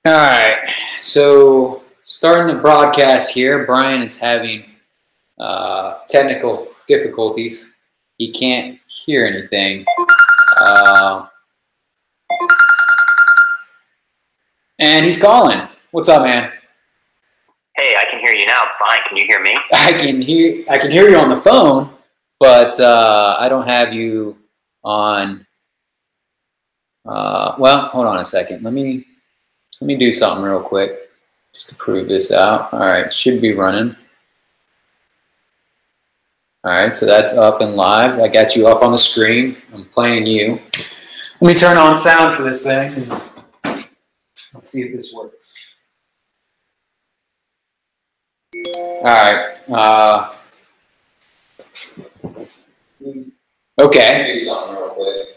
All right, so starting the broadcast here, Brian is having technical difficulties. He can't hear anything. And he's calling. What's up, man? Hey, I can hear you now. Fine. Can you hear me? I can hear you on the phone, but I don't have you on. Well, hold on a second. Let me do something real quick just to prove this out. All right, should be running. All right, so that's up and live. I got you up on the screen. I'm playing you. Let me turn on sound for this thing and let's see if this works. All right. Okay. Do something real quick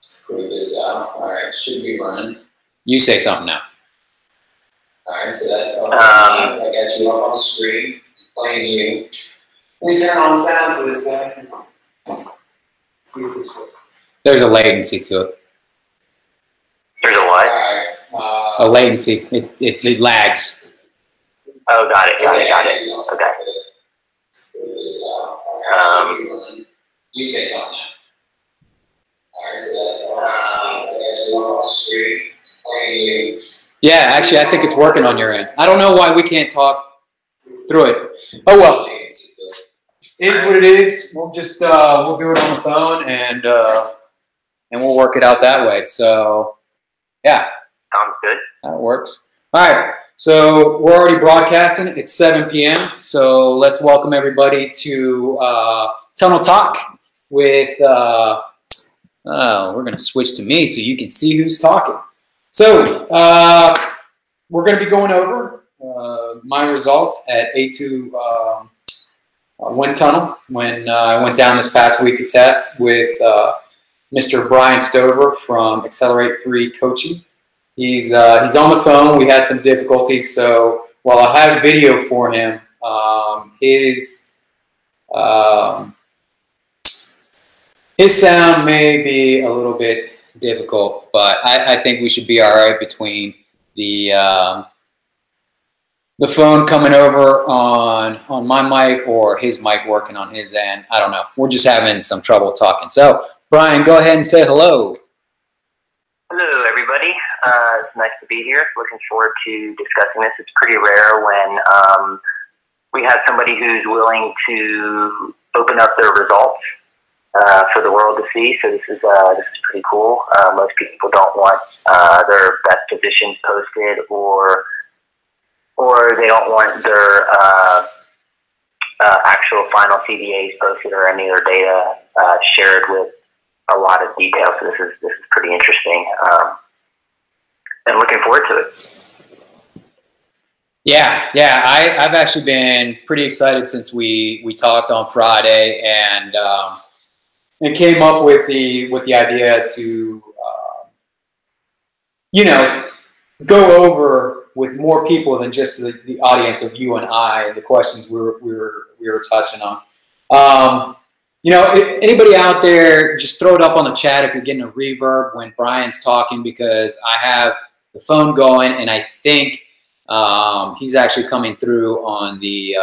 to prove this out. All right, should be running. You say something now. All right, so that's up. I got you up on the screen. I'm playing you. Let me turn on sound for this thing. See if this works. There's a latency to it. There's a what? A latency. It lags. Oh, got it. Got it. Okay. You say something now. All right, so that's I got you up on the screen. Playing you. Yeah, actually, I think it's working on your end. I don't know why we can't talk through it. Oh well. It is what it is. We'll just we'll do it on the phone and we'll work it out that way. So yeah. Sounds good. That works. All right. So we're already broadcasting. It's 7 p.m. So let's welcome everybody to Tunnel Talk with we're gonna switch to me so you can see who's talking. So we're gonna be going over my results at A2 wind tunnel when I went down this past week to test with Mr. Brian Stover from Accelerate 3 Coaching. He's on the phone. We had some difficulties, so while I have video for him, his sound may be a little bit difficult, but I think we should be all right between the phone coming over on my mic or his mic working on his end. I don't know. We're just having some trouble talking. So, Brian, go ahead and say hello. Hello, everybody. It's nice to be here. Looking forward to discussing this. It's pretty rare when we have somebody who's willing to open up their results for the world to see. So this is pretty cool. Most people don't want their best positions posted, or they don't want their actual final CVAs posted or any of their data shared with a lot of detail. So this is pretty interesting, and looking forward to it. Yeah. I've actually been pretty excited since we talked on Friday, and it came up with the idea to go over with more people than just the audience of you and I, the questions we were touching on. If anybody out there, just throw it up on the chat if you're getting a reverb when Brian's talking, because I have the phone going and I think he's actually coming through on the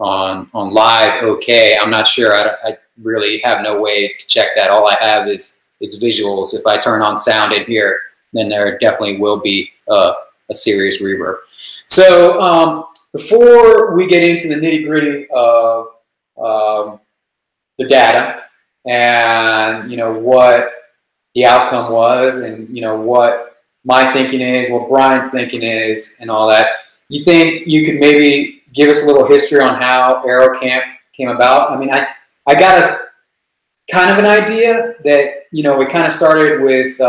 on live. Okay, I'm not sure. I really have no way to check that. All I have is visuals. If I turn on sound in here, then there definitely will be a serious reverb. So before we get into the nitty-gritty of the data and what the outcome was, and what my thinking is, what Brian's thinking is, and all that, you think you could maybe give us a little history on how AeroCamp came about? I mean, I got a kind of an idea that it kind of started with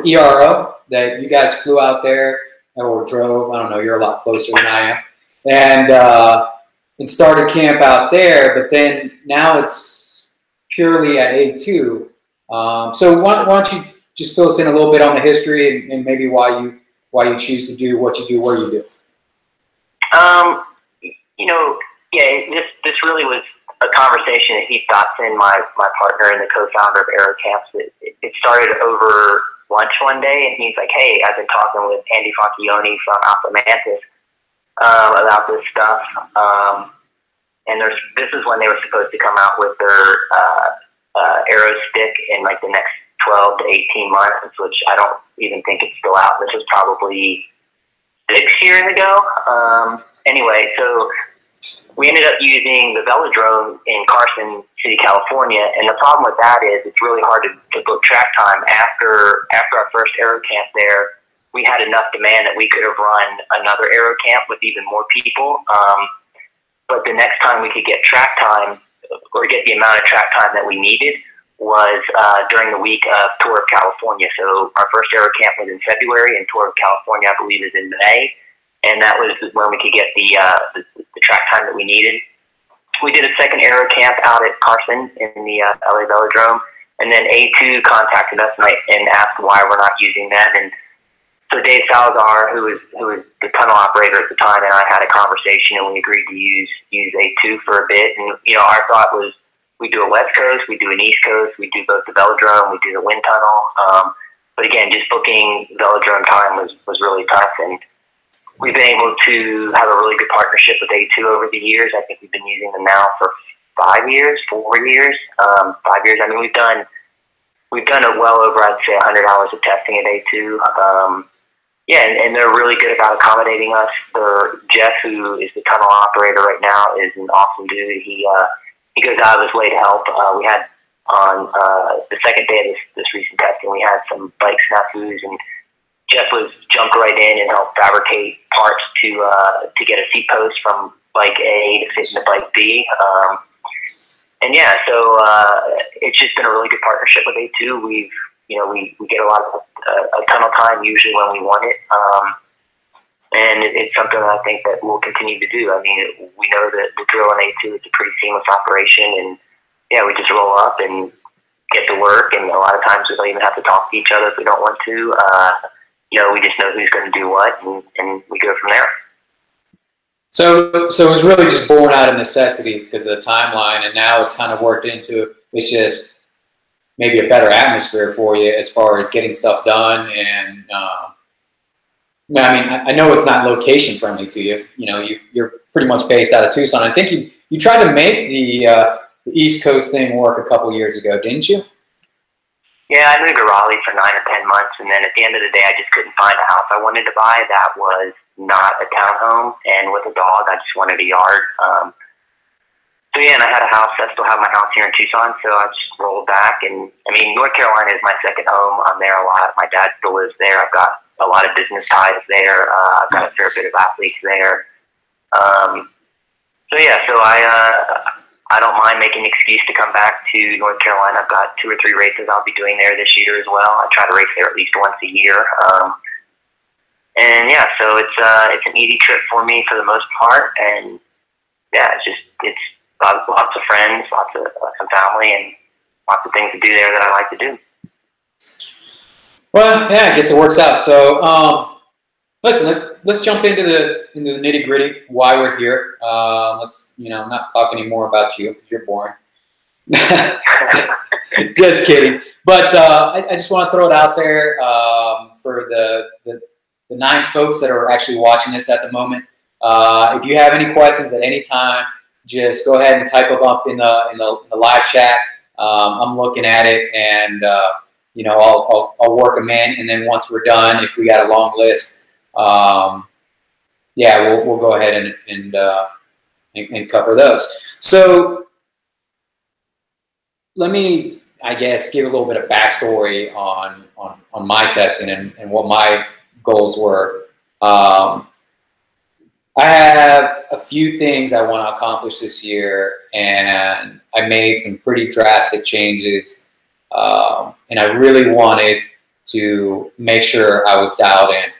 ERO, that you guys flew out there or drove. I don't know. You're a lot closer than I am, and started camp out there. But then now it's purely at A2. So why don't you just fill us in a little bit on the history and maybe why you choose to do what you do, where you do. This really was a conversation that Heath Dotson, my partner and the co-founder of AeroCamp. It started over lunch one day, and he's like, "Hey, I've been talking with Andy Fancioni from Alpha Mantis about this stuff." And this is when they were supposed to come out with their Aero stick in like the next 12 to 18 months, which I don't even think it's still out. This was probably 6 years ago. Anyway, so we ended up using the velodrome in Carson City, California, and the problem with that is it's really hard to book track time. After our first AeroCamp there, we had enough demand that we could have run another AeroCamp with even more people. But the next time we could get track time, or get the amount of track time that we needed, was during the week of Tour of California. So our first AeroCamp was in February, and Tour of California, I believe, is in May. And that was when we could get the track time that we needed. We did a second AeroCamp out at Carson in the LA Velodrome, and then A2 contacted us and asked why we're not using them. And so Dave Salazar, who was the tunnel operator at the time, and I had a conversation, and we agreed to use A2 for a bit. And our thought was, we do a West Coast, we do an East Coast, we do both the Velodrome, we do the wind tunnel. But again, just booking Velodrome time was really tough, and we've been able to have a really good partnership with A2 over the years. I think we've been using them now for 4 years. 5 years. I mean, we've done well over, I'd say, 100 hours of testing at A2. Yeah, and they're really good about accommodating us. Jeff, who is the tunnel operator right now, is an awesome dude. He goes out of his way to help. We had on the second day of this recent testing, we had some bike snafus, and Jeff jumped right in and helped fabricate parts to get a seat post from bike A to fit into bike B. And yeah, so it's just been a really good partnership with A2. We get a lot of tunnel time usually when we want it, and it's something that I think that we'll continue to do. I mean, we know that the drill in A2 is a pretty seamless operation, and yeah, we just roll up and get to work, and a lot of times we don't even have to talk to each other if we don't want to. We just know who's going to do what, and we go from there. So it was really just born out of necessity because of the timeline, and now it's kind of worked into it's just maybe a better atmosphere for you as far as getting stuff done. And I mean, I know it's not location friendly to you. You're pretty much based out of Tucson. I think you tried to make the East Coast thing work a couple years ago, didn't you? Yeah, I moved to Raleigh for 9 or 10 months, and then at the end of the day, I just couldn't find a house I wanted to buy that was not a townhome, and with a dog, I just wanted a yard. So yeah, and I had a house. I still have my house here in Tucson, so I just rolled back. And I mean, North Carolina is my second home. I'm there a lot. My dad still lives there. I've got a lot of business ties there. I've got a fair bit of athletes there. So yeah, so I don't mind making an excuse to come back to North Carolina. I've got 2 or 3 races I'll be doing there this year as well. I try to race there at least once a year. And yeah, so it's an easy trip for me for the most part. And yeah, it's lots of friends, lots of family, and lots of things to do there that I like to do. Well, yeah, I guess it works out. So listen, let's jump into the nitty gritty. Why we're here. Let's not talk anymore about you because you're boring. Just kidding. But I just want to throw it out there for the 9 folks that are actually watching this at the moment. If you have any questions at any time, just go ahead and type them up in the live chat. I'm looking at it, and I'll work them in, and then once we're done, if we got a long list, yeah, we'll go ahead and cover those. So let me, I guess, give a little bit of backstory on my testing and what my goals were. I have a few things I want to accomplish this year, and I made some pretty drastic changes, and I really wanted to make sure I was dialed in.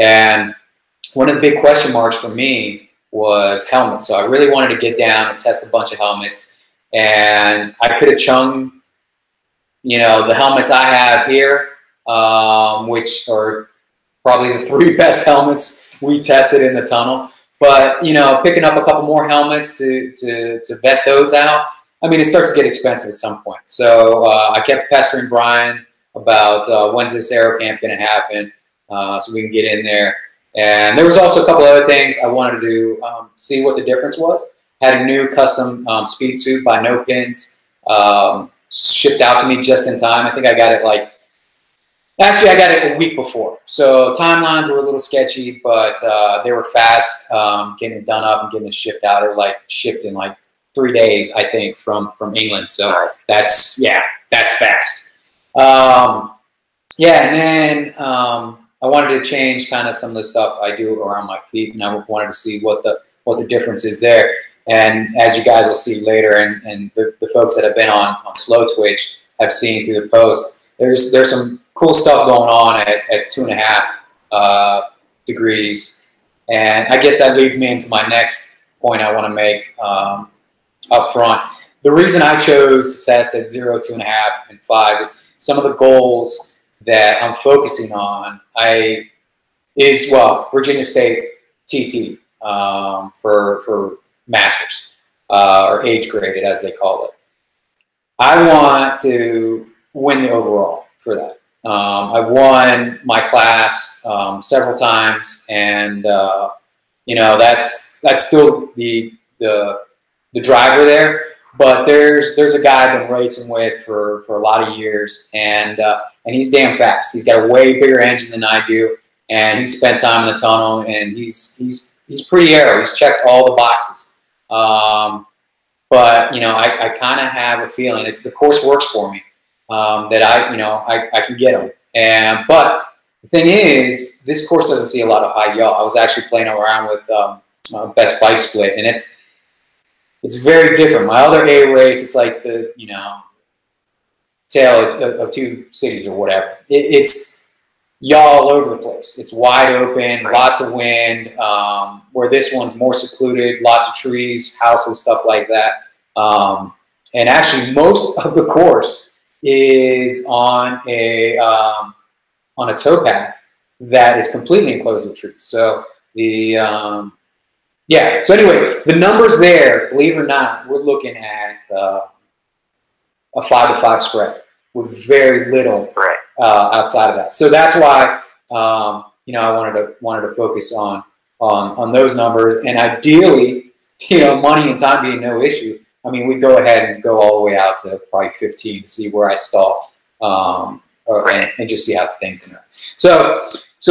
And one of the big question marks for me was helmets. So I really wanted to get down and test a bunch of helmets, and I could have chung, the helmets I have here, which are probably the 3 best helmets we tested in the tunnel. But, picking up a couple more helmets to vet those out, I mean, it starts to get expensive at some point. So I kept pestering Brian about when's this AeroCamp going to happen, so we can get in there. And there was also a couple other things I wanted to see what the difference was. Had a new custom speed suit by No Pins shipped out to me just in time. I think I got it actually I got it a week before. So timelines were a little sketchy, but they were fast getting it done up and getting it shipped out. It shipped in 3 days, I think, from England. So that's fast. And then I wanted to change kind of some of the stuff I do around my feet, and I wanted to see what the difference is there. And as you guys will see later, and the folks that have been on Slow Twitch have seen through the post, there's some cool stuff going on at 2.5 degrees. And I guess that leads me into my next point I want to make up front. The reason I chose to test at 0, 2.5, and 5 is some of the goals that I'm focusing on Virginia State TT for Masters, or age graded as they call it. I want to win the overall for that. I've won my class several times, and that's still the driver there. But there's a guy I've been racing with for a lot of years, and he's damn fast. He's got a way bigger engine than I do, and he's spent time in the tunnel, and he's pretty aero. He's checked all the boxes. But I kind of have a feeling that the course works for me, that I can get him. But the thing is, this course doesn't see a lot of high yaw. I was actually playing around with Best Bike Split, and it's very different. My other A race, it's like the tale of two cities or whatever. It's yaw all over the place. It's wide open, lots of wind. Where this one's more secluded, lots of trees, houses, stuff like that. And actually, most of the course is on a towpath that is completely enclosed with trees. So So anyways, the numbers there, believe it or not, we're looking at a 5-to-5 spread with very little outside of that. So that's why I wanted to focus on those numbers, and ideally, money and time being no issue. I mean, we'd go ahead and go all the way out to probably 15 to see where I stall, and just see how things end up. So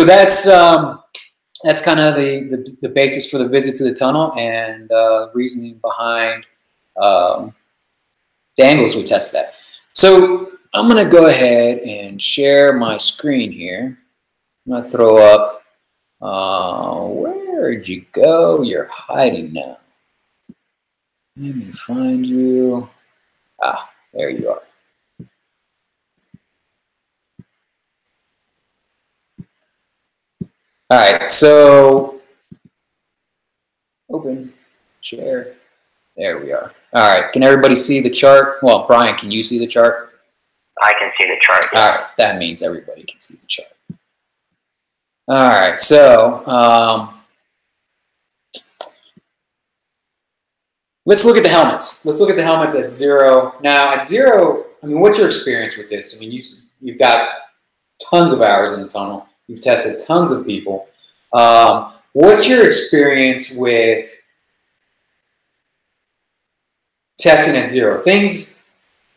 that's kind of the basis for the visit to the tunnel, and reasoning behind the angles we tested at. So I'm going to go ahead and share my screen here. I'm going to throw up, where'd you go? You're hiding now. Let me find you. Ah, there you are. All right, so open, share. There we are. All right, can everybody see the chart? Well, Brian, can you see the chart? I can see the chart. All right, that means everybody can see the chart. All right, so let's look at the helmets. Let's look at the helmets at 0. Now, at 0, I mean, what's your experience with this? I mean, you've got tons of hours in the tunnel. You've tested tons of people. What's your experience with testing at 0? Things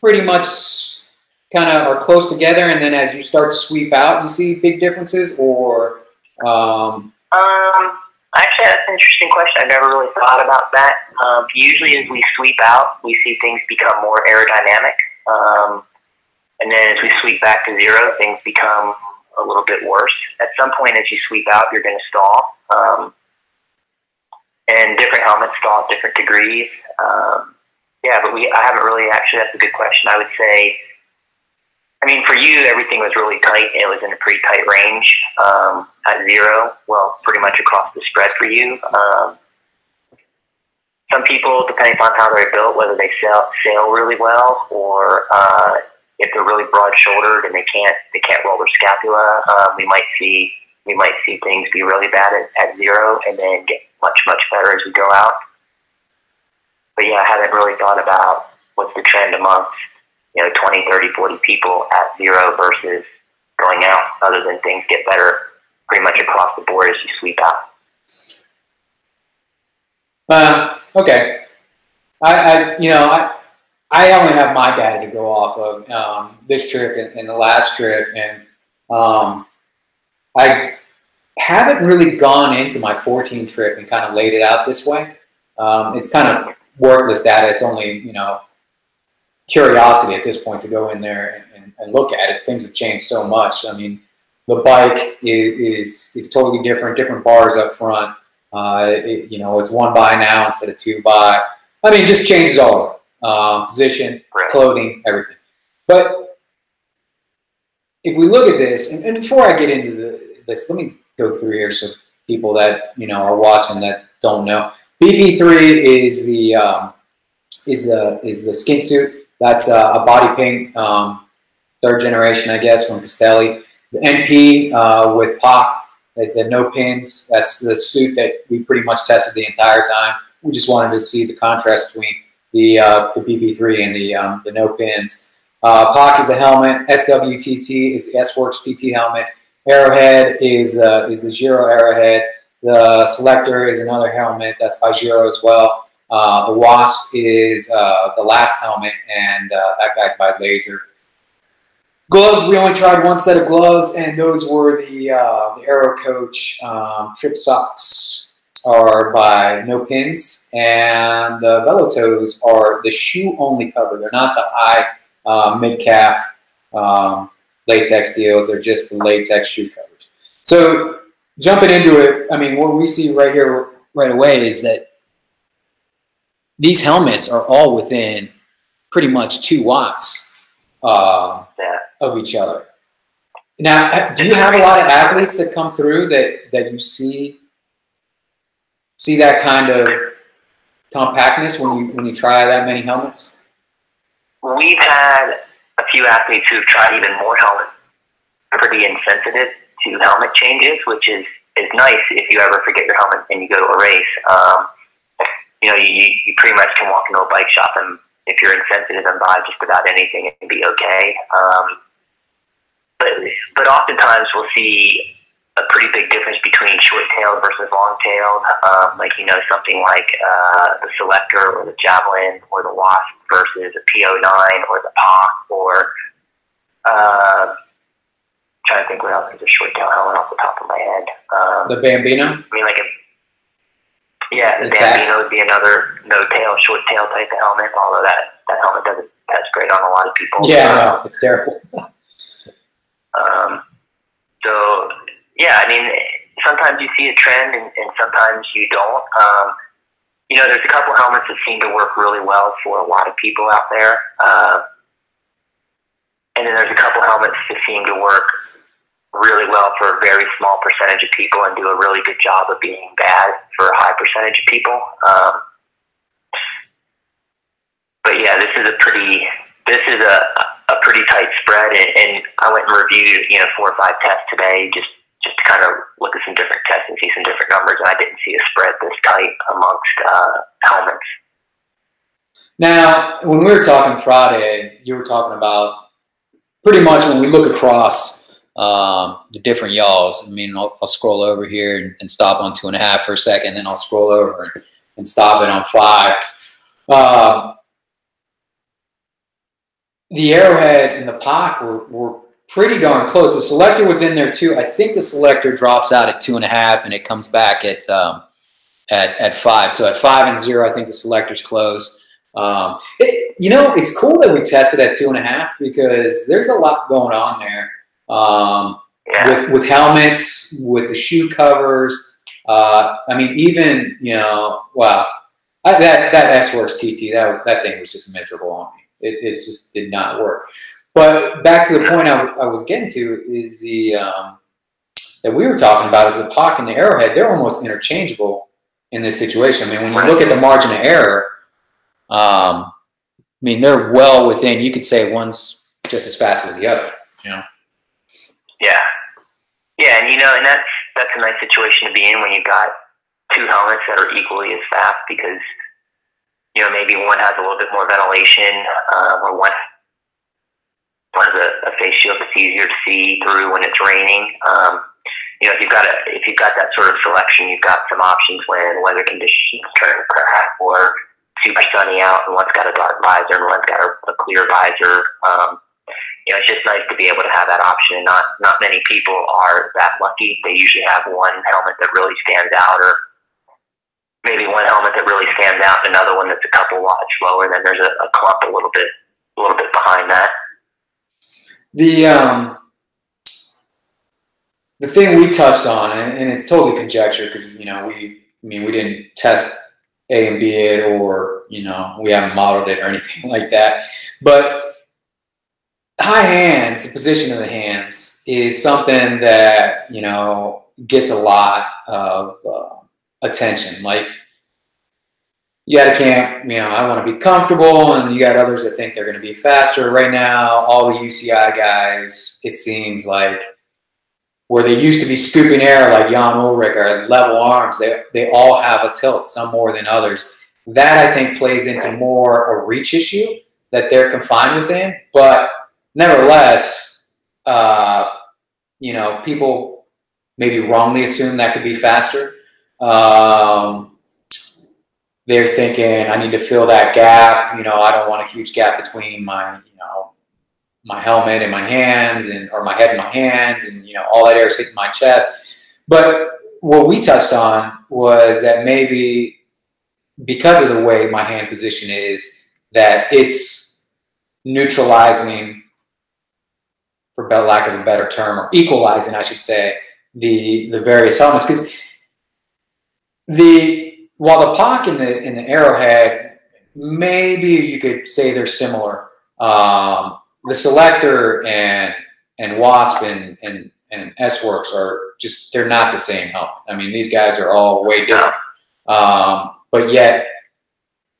pretty much kind of are close together, and then as you start to sweep out, you see big differences, or? Actually, that's an interesting question. I've never really thought about that. Usually as we sweep out, we see things become more aerodynamic. And then as we sweep back to 0, things become a little bit worse. At some point as you sweep out, you're going to stall. And different helmets stall at different degrees. But I haven't really, actually, that's a good question. I would say, I mean, for you, everything was really tight. It was in a pretty tight range at 0. Well, pretty much across the spread for you. Some people, depending on how they're built, whether they sail really well, or if they're really broad-shouldered and they can't roll their scapula, we might see things be really bad at 0 and then get much better as we go out. But yeah, I haven't really thought about what's the trend amongst 20, 30, 40 people at zero versus going out, other than things get better pretty much across the board as you sweep out. Okay. I only have my data to go off of this trip and the last trip, and I haven't really gone into my 14 trip and kind of laid it out this way. It's kind of worthless data. It's only, curiosity at this point to go in there and look at it. Things have changed so much. I mean, the bike is totally different bars up front. It's 1 by now instead of 2 by. I mean, it just changes all over. Position, clothing, everything. But if we look at this, and before I get into this, let me go through here so people that are watching that don't know. BB3 is the skin suit. That's a body paint, 3rd generation, I guess, from Castelli. The NP with POC, it's a no pins. That's the suit that we pretty much tested the entire time. We just wanted to see the contrast between the BB3 and the no pins. POC is a helmet. SWTT is the S-Works TT helmet. Arrowhead is the Giro Arrowhead. The Selector is another helmet. That's by Giro as well. The Wasp is the last helmet, and that guy's by Laser. Gloves, we only tried 1 set of gloves, and those were the AeroCoach Trip Socks are by No Pins, and the Velo Toes are the shoe-only cover. They're not the high mid-calf latex deals. They're just the latex shoe covers. So jumping into it, I mean, what we see right here right away is that these helmets are all within pretty much 2 watts of each other. Now, do you have a lot of athletes that come through that you see that kind of compactness when you try that many helmets? We've had a few athletes who've tried even more helmets. They're pretty insensitive to helmet changes, which is nice if you ever forget your helmet and you go to a race. You pretty much can walk into a bike shop, and if you're insensitive and buy just about anything, it can be okay. But oftentimes we'll see a pretty big difference between short-tailed versus long-tailed. Something like the Selector or the Javelin or the Wasp versus a P09 or the POC or trying to think what else is a short-tail helmet off the top of my head. The Bambino? The Bambino would be another no-tail, short-tail type of helmet, although that helmet doesn't test great on a lot of people. Yeah, no, it's terrible. Sometimes you see a trend and sometimes you don't. There's a couple helmets that seem to work really well for a lot of people out there. And then there's a couple helmets that seem to work really well for a very small percentage of people and do a really good job of being bad for a high percentage of people. But yeah, this is a pretty tight spread, and I went and reviewed 4 or 5 tests today just to kind of look at some different tests and see some different numbers, and I didn't see a spread this tight amongst helmets. Now, when we were talking Friday, you were talking about pretty much when we look across the different yaws. I mean, I'll scroll over here and stop on 2.5 for a second, then I'll scroll over and stop it on 5. The Arrowhead and the POC were pretty darn close. The Selector was in there too. I think the Selector drops out at 2.5 and it comes back at 5. So at 5 and 0, I think the Selector's close. It's cool that we tested at 2.5 because there's a lot going on there. With helmets, with the shoe covers. Even that S-Works TT, that thing was just miserable on me. It just did not work. But back to the point I was getting to is that we were talking about is the POC and the Arrowhead. They're almost interchangeable in this situation. I mean, when you look at the margin of error, they're well within. You could say one's just as fast as the other. Yeah, and that's a nice situation to be in when you've got 2 helmets that are equally as fast because maybe one has a little bit more ventilation or one one of a face shield that's easier to see through when it's raining. If you've got that sort of selection, you've got some options when weather conditions turn crap or super sunny out, and one's got a dark visor and one's got a clear visor. It's just nice to be able to have that option, and not many people are that lucky. They usually have one helmet that really stands out, or maybe one helmet that really stands out, and another one that's a couple watts lower, and then there's a clump a little bit behind that. The thing we touched on, and it's totally conjecture because we didn't test A and B it, or we haven't modeled it or anything like that, but high hands, the position of the hands, is something that gets a lot of attention. Like, you got a camp, I want to be comfortable, and you got others that think they're going to be faster. Right now, all the UCI guys, it seems like, where they used to be scooping air like Jan Ulrich or level arms, they all have a tilt, some more than others. That, I think, plays into more a reach issue that they're confined within. But nevertheless, people maybe wrongly assume that could be faster. They're thinking, I need to fill that gap. I don't want a huge gap between my helmet and my hands, or my head and my hands, and all that air is hitting my chest. But what we touched on was that maybe because of the way my hand position is, that it's neutralizing, for lack of a better term, or equalizing, I should say, the various helmets. Because while the POC and the Arrowhead, maybe you could say they're similar. The Selector and Wasp and S-Works are just, they're not the same helmet. I mean, these guys are all way different. But yet,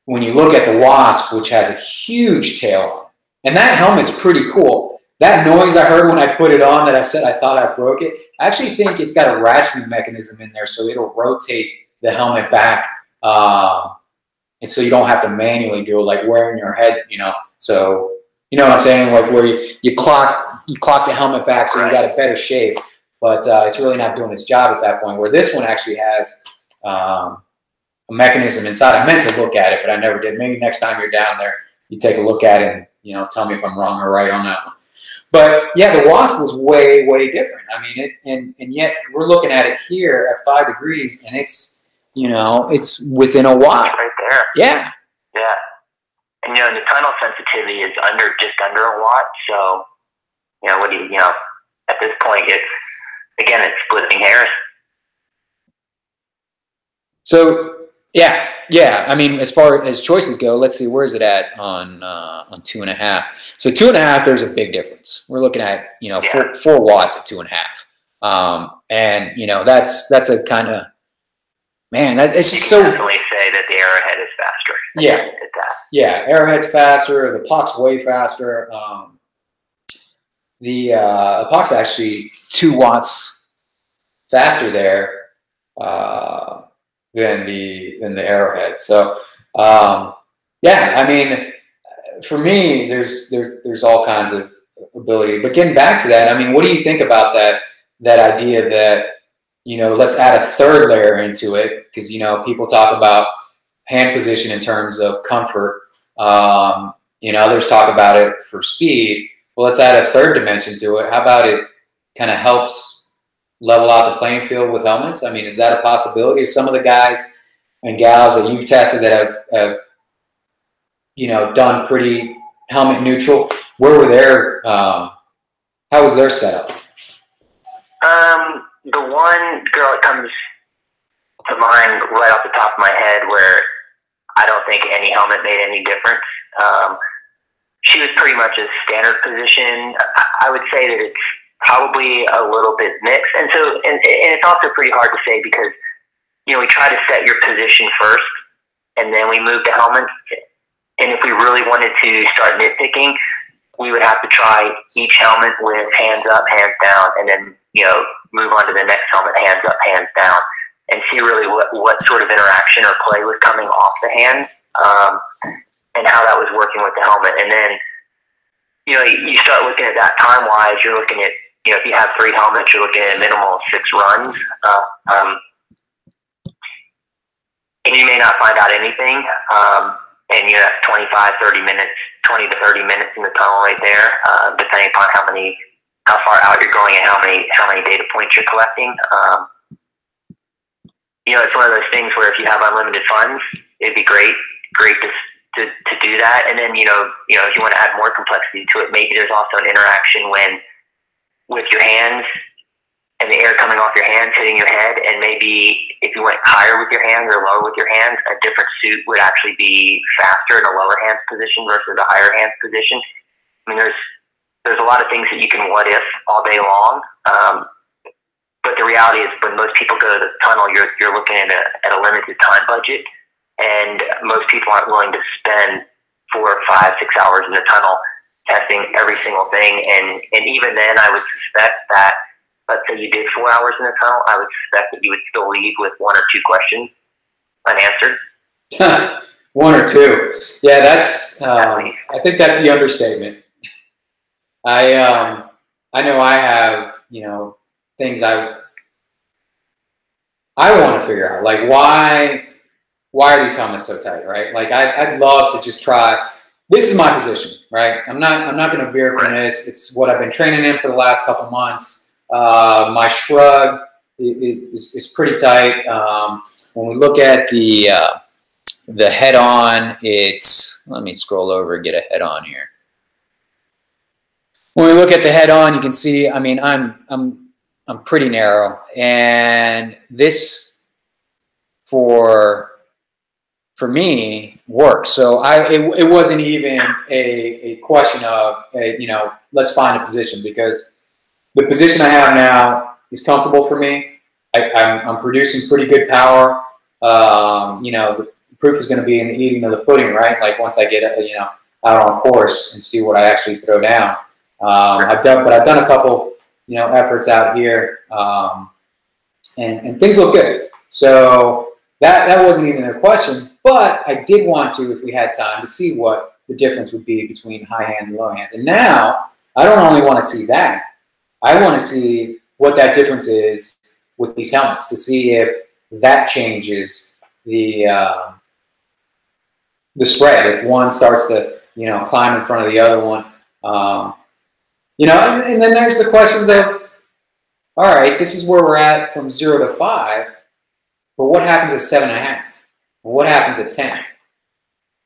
when you look at the Wasp, which has a huge tail on, and that helmet's pretty cool. That noise I heard when I put it on, that I said I thought I broke it, I actually think it's got a ratcheting mechanism in there, so it'll rotate the helmet back, and so you don't have to manually do it like wearing your head, So, you know what I'm saying? Like where you clock the helmet back, so you got a better shape, but it's really not doing its job at that point. Where this one actually has a mechanism inside. I meant to look at it, but I never did. Maybe next time you're down there, you take a look at it and tell me if I'm wrong or right on that one. But yeah, the Wasp was way, way different. I mean, and yet we're looking at it here at 5 degrees, and it's it's within a watt. Right there. Yeah. Yeah. And the tunnel sensitivity is just under a watt. So at this point, it's splitting hairs. So yeah. I mean, as far as choices go, let's see, where is it at on 2.5? So 2.5, there's a big difference. We're looking at 4 watts at 2.5, and that's a kind of, man, it's just so. You can definitely say that the Arrowhead is faster. Yeah, Arrowhead's faster. The POC's way faster. The POC's actually 2 watts faster there than the Arrowhead. So yeah, I mean, for me, there's all kinds of ability. But getting back to that, I mean, what do you think about that idea that let's add a third layer into it? Because people talk about hand position in terms of comfort. Others talk about it for speed. Well, let's add a third dimension to it. How about it kind of helps level out the playing field with helmets? I mean, is that a possibility? Some of the guys and gals that you've tested that have done pretty helmet neutral, where were their, how was their setup? The one girl that comes to mind right off the top of my head, where I don't think any helmet made any difference. She was pretty much a standard position. I would say that it's probably a little bit mixed, and it's also pretty hard to say because we try to set your position first, and then we move to helmets. And if we really wanted to start nitpicking, we would have to try each helmet with hands up, hands down, and then move on to the next helmet, hands up, hands down, and see really what sort of interaction or play was coming off the hand, and how that was working with the helmet. And then you know, you start looking at that time-wise, you're looking at, you know, if you have 3 helmets, you're looking at a minimum of 6 runs. And you may not find out anything. And you have 25, 30 minutes, 20 to 30 minutes in the tunnel right there, depending upon how far out you're going and how many data points you're collecting. You know, it's one of those things where if you have unlimited funds, it'd be great to do that. And then, you know, if you want to add more complexity to it, maybe there's also an interaction with your hands and the air coming off your hands hitting your head. And maybe if you went higher with your hands or lower with your hands, a different suit would actually be faster in a lower hands position versus a higher hands position. I mean, there's a lot of things that you can what if all day long. But the reality is when most people go to the tunnel, you're looking at a limited time budget. And most people aren't willing to spend 4, 5, 6 hours in the tunnel testing every single thing. And even then, I would suspect that, let's say you did 4 hours in the tunnel, I would suspect that you would still leave with 1 or 2 questions unanswered. 1 or 2. Yeah, that's. I think that's the understatement. I know I have, you know, things I want to figure out, like why are these helmets so tight, right? Like I'd love to just try. This is my position, right? I'm not going to veer from this. It's what I've been training in for the last couple months. My shrug is pretty tight. When we look at the head-on, it's, let me scroll over and get a head-on here. When we look at the head-on, you can see, I mean, I'm pretty narrow, and this for me works. So it wasn't even a question of you know, let's find a position, because the position I have now is comfortable for me. I'm producing pretty good power. You know, the proof is going to be in the eating of the pudding, right? Like once I get, you know, out on course and see what I actually throw down. I've done a couple, you know, efforts out here, and things look good. So that wasn't even a question, but I did want to, if we had time, to see what the difference would be between high hands and low hands. And now I don't only want to see that. I want to see what that difference is with these helmets, to see if that changes the spread. If one starts to, you know, climb in front of the other one, you know, and then there's the questions of, all right, this is where we're at from 0 to 5, but what happens at 7.5? What happens at 10?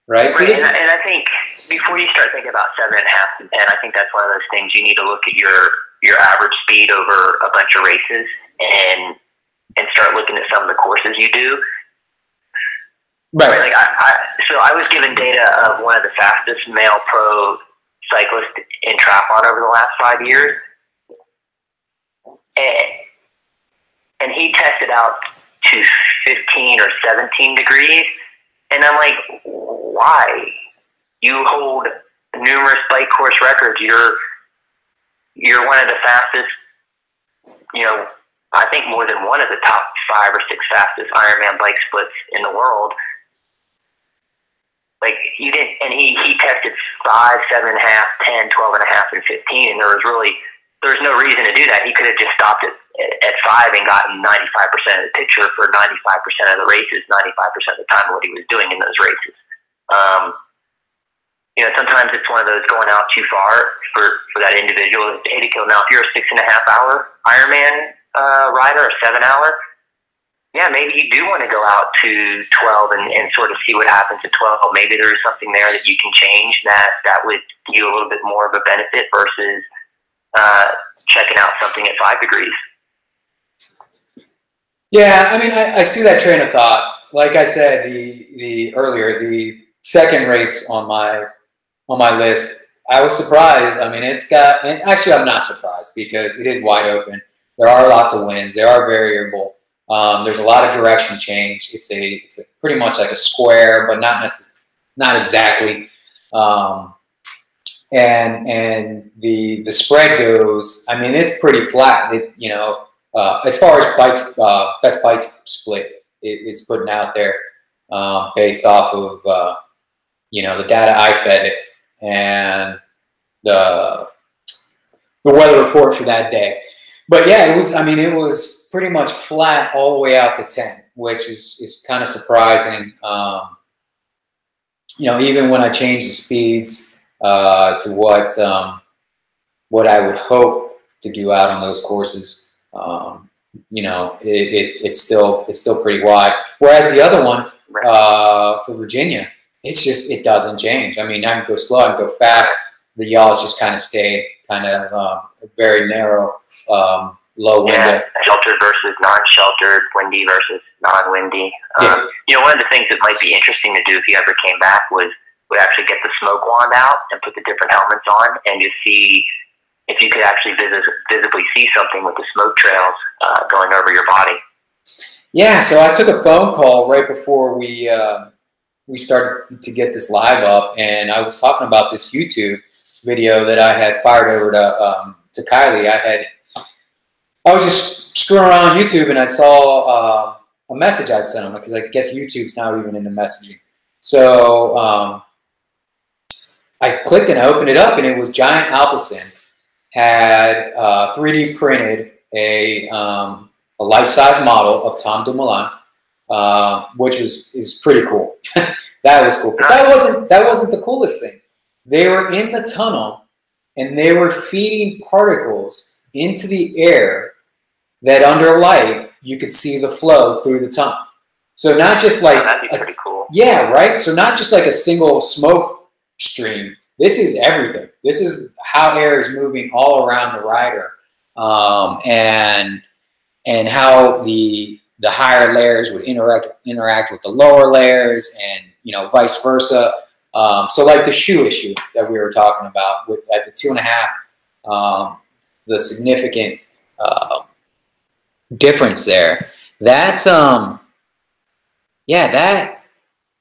Right. So and I think before you start thinking about 7.5 to 10, I think that's one of those things you need to look at your average speed over a bunch of races and start looking at some of the courses you do. Right. Like so I was given data of one of the fastest male pro cyclists in triathlon over the last 5 years, and he tested out to 15 or 17 degrees, and I'm like, why? You hold numerous bike course records. You're one of the fastest, you know, I think more than one of the top 5 or 6 fastest Ironman bike splits in the world. Like you didn't, and he tested 5, 7.5, 10, 12.5, and 15, and there's no reason to do that. He could have just stopped at 5 and gotten 95% of the picture for 95% of the races, 95% of the time of what he was doing in those races. You know, sometimes it's one of those going out too far for that individual. Hey, to kill. Now, if you're a 6.5 hour Ironman rider, or 7 hour, yeah, maybe you do want to go out to 12 and sort of see what happens at 12. Maybe there's something there that you can change that would give you a little bit more of a benefit versus checking out something at 5 degrees. Yeah, I mean, I see that train of thought. Like I said, the second race on my list, I was surprised. I mean, actually, I'm not surprised because it is wide open. There are lots of winds. They are variable. There's a lot of direction change. It's pretty much like a square, but not exactly. And the spread goes, I mean, it's pretty flat. You know, as far as best bike split is putting out there, based off of you know, the data I fed it. And the weather report for that day. But yeah, it was. I mean, it was pretty much flat all the way out to 10, which is kind of surprising. You know, even when I changed the speeds to what I would hope to do out on those courses, you know, it's still pretty wide. Whereas the other one for Virginia, it doesn't change. I mean, I can go slow, I can go fast. The yaws just kind of stay kind of very narrow, low window. Yeah, sheltered versus non-sheltered, windy versus non-windy. Yeah. You know, one of the things that might be interesting to do if you ever came back would actually get the smoke wand out and put the different helmets on, and you see if you could actually visibly see something with the smoke trails going over your body. Yeah, so I took a phone call right before we started to get this live up, and I was talking about this YouTube video that I had fired over to Kylie. I was just screwing around YouTube, and I saw a message I'd sent him, because I guess YouTube's now even into messaging. So I clicked and I opened it up, and it was Giant Alpecin had 3D printed a life-size model of Tom Dumoulin, which was pretty cool. That was cool. But that wasn't the coolest thing. They were in the tunnel, and they were feeding particles into the air that under light you could see the flow through the tunnel. So not just like that'd be pretty cool. Yeah, right. So not just like a single smoke stream. This is everything. This is how air is moving all around the rider, and how the higher layers would interact with the lower layers, and you know, vice versa. So like the shoe issue that we were talking about at the 2.5, the significant difference there. That's yeah, that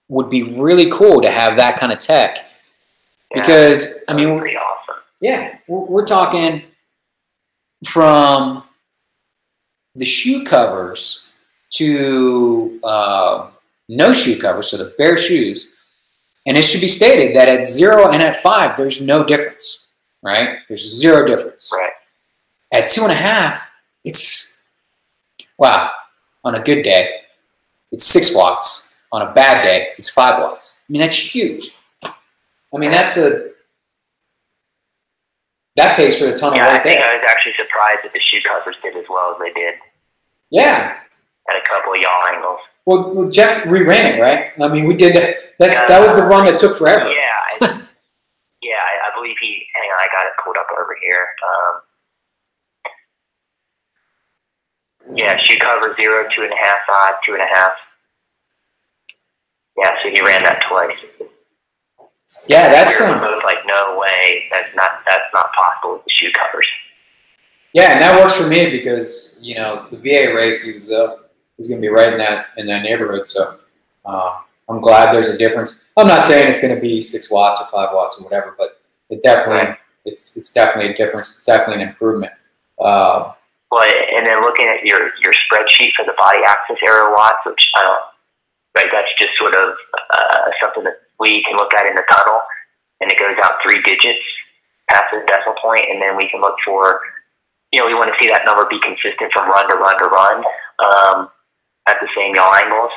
would be really cool to have that kind of tech, because I mean, pretty awesome. Yeah, we're talking from the shoe covers to no shoe covers, so the bare shoes. And it should be stated that at 0 and at 5, there's no difference, right? There's 0 difference. Right. At 2.5, it's, wow, on a good day, it's 6 watts. On a bad day, it's 5 watts. I mean, that's huge. I mean, that pays for the tunnel right there. I think I was actually surprised that the shoe covers did as well as they did. Yeah. At a couple of yaw angles. Well, Jeff reran it, right? I mean, we did that. That was the run that took forever. Yeah. I believe he. Hang on, I got it pulled up over here. Yeah, shoe cover 0, 2.5, 5, 2.5. Yeah, so he ran that twice. Yeah, that's we were both like, no way, that's not possible with the shoe covers. Yeah, and that works for me because you know the VA race is going to be right in that neighborhood. So I'm glad there's a difference. I'm not saying it's going to be 6 watts or 5 watts or whatever, but it definitely it's definitely a difference. It's definitely an improvement. Well, and then looking at your spreadsheet for the body axis aero watts, which I don't. Right, that's just sort of something that we can look at in the tunnel, and it goes out 3 digits past the decimal point, and then we can look for, you know, we want to see that number be consistent from run to run to run at the same yaw angles,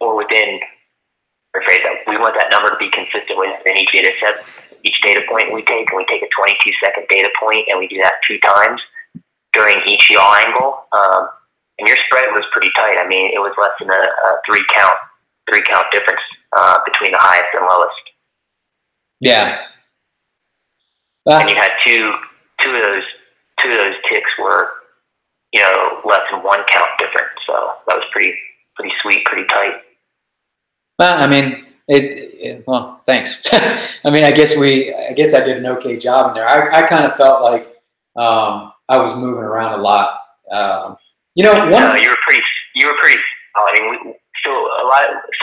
or within, rephrase that, we want that number to be consistent within each data set, each data point we take, and we take a 22-second data point, and we do that 2 times during each yaw angle. And your spread was pretty tight. I mean, it was less than a 3 count difference between the highest and lowest. Yeah. And you had two of those ticks were, you know, less than 1 count difference. So that was pretty sweet, pretty tight. Well, I mean, well, thanks. I mean, I guess I did an okay job in there. I kind of felt like I was moving around a lot. You know, you were pretty solid. I mean, so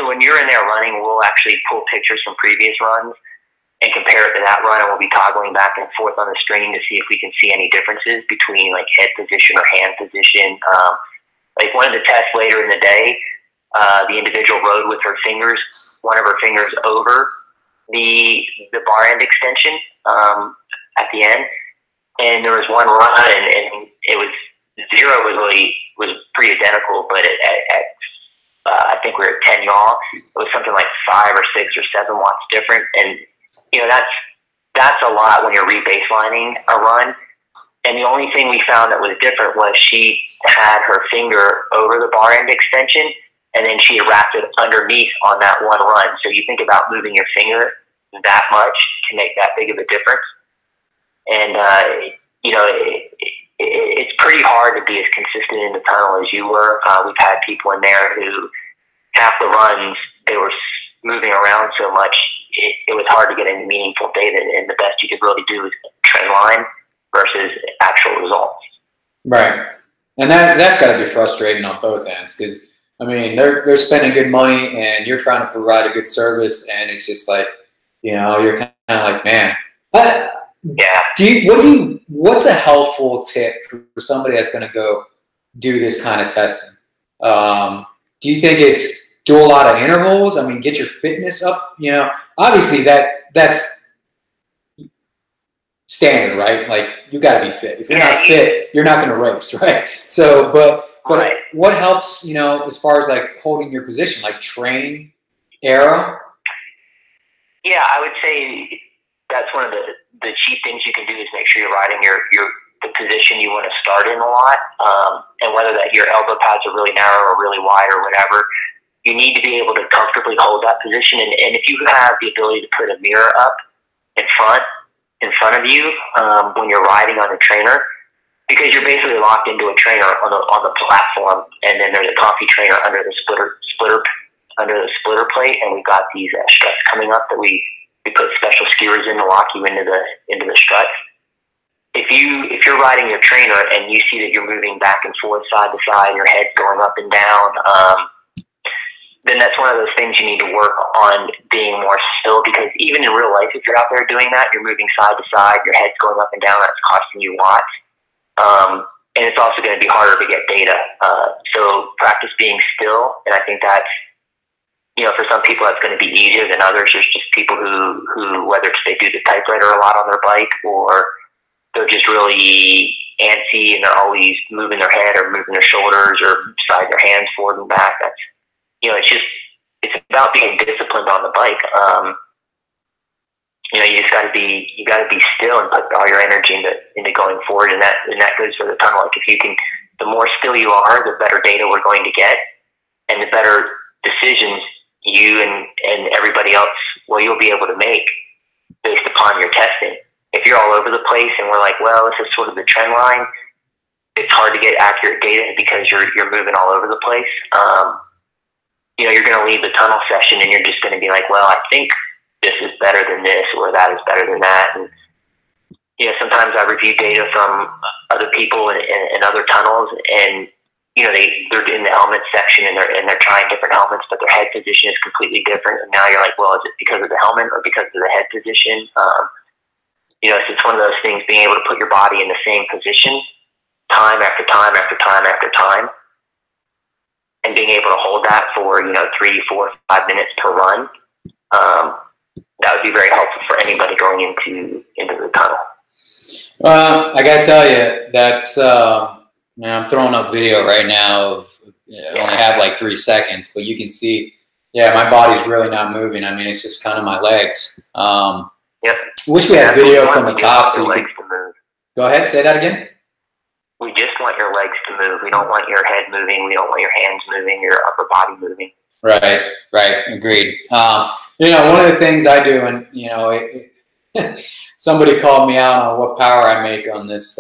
when you're in there running, we'll actually pull pictures from previous runs and compare it to that run, and we'll be toggling back and forth on the screen to see if we can see any differences between like head position or hand position. Like one of the tests later in the day, the individual rode with her fingers, one of her fingers over the bar end extension at the end, and there was one run, and it was zero was pretty identical, but at I think we were at 10 yaw. It was something like 5 or 6 or 7 watts different, and that's a lot when you're rebaselining a run. And the only thing we found that was different was she had her finger over the bar end extension, and then she had wrapped it underneath on that one run. So you think about moving your finger that much to make that big of a difference. And, it's pretty hard to be as consistent in the tunnel as you were. We've had people in there who half the runs, they were moving around so much, it was hard to get any meaningful data. And the best you could really do is trend line versus actual results. Right. And that's got to be frustrating on both ends, because, I mean, they're spending good money and you're trying to provide a good service, and it's just like, you're kind of like, man. Yeah. What's a helpful tip for somebody that's going to go do this kind of testing? Do you think it's do a lot of intervals? I mean, get your fitness up. Obviously that's standard, right? Like, you got to be fit. If you're not fit, you're not going to race, right? So, but right. What helps? As far as like holding your position, like train, aero. Yeah, I would say that's one of the chief things you can do is make sure you're riding the position you want to start in a lot, and whether that your elbow pads are really narrow or really wide or whatever, you need to be able to comfortably hold that position. And if you have the ability to put a mirror up in front of you when you're riding on a trainer, because you're basically locked into a trainer on the platform, and then there's a comfy trainer under the splitter plate, and we've got these struts coming up that we put special skewers in to lock you into the struts. If you're riding your trainer and you see that you're moving back and forth, side to side, your head's going up and down, then that's one of those things you need to work on being more still, because even in real life, if you're out there doing that, you're moving side to side, your head's going up and down, that's costing you watts. And it's also going to be harder to get data. So practice being still, and I think that's, for some people that's going to be easier than others. There's just people who whether it's they do the typewriter a lot on their bike, or they're just really antsy and they're always moving their head or moving their shoulders or sliding their hands forward and back. That's, it's about being disciplined on the bike. You just got to be still and put all your energy into going forward. And that goes for the tunnel. Like, the more still you are, the better data we're going to get, and the better decisions you and everybody else, you'll be able to make based upon your testing. If you're all over the place and we're like, well, this is sort of the trend line, it's hard to get accurate data because you're moving all over the place. You're going to leave the tunnel session and you're just going to be like, well, I think this is better than this, or that is better than that. And sometimes I review data from other people in other tunnels, and they're in the helmet section and they're trying different helmets, but their head position is completely different. And now you're like, well, is it because of the helmet or because of the head position? So it's one of those things, being able to put your body in the same position time after time after time after time, and being able to hold that for 3, 4, 5 minutes per run. That would be very helpful for anybody going into the tunnel. I got to tell you, that's. I'm throwing up video right now. I only have like 3 seconds, but you can see, my body's really not moving. I mean, it's just kind of my legs. Yep. Wish we had video from the top so you could move. Go ahead, say that again. We just want your legs to move. We don't want your head moving. We don't want your hands moving, your upper body moving. Right. Agreed. One of the things I do, and somebody called me out on what power I make on this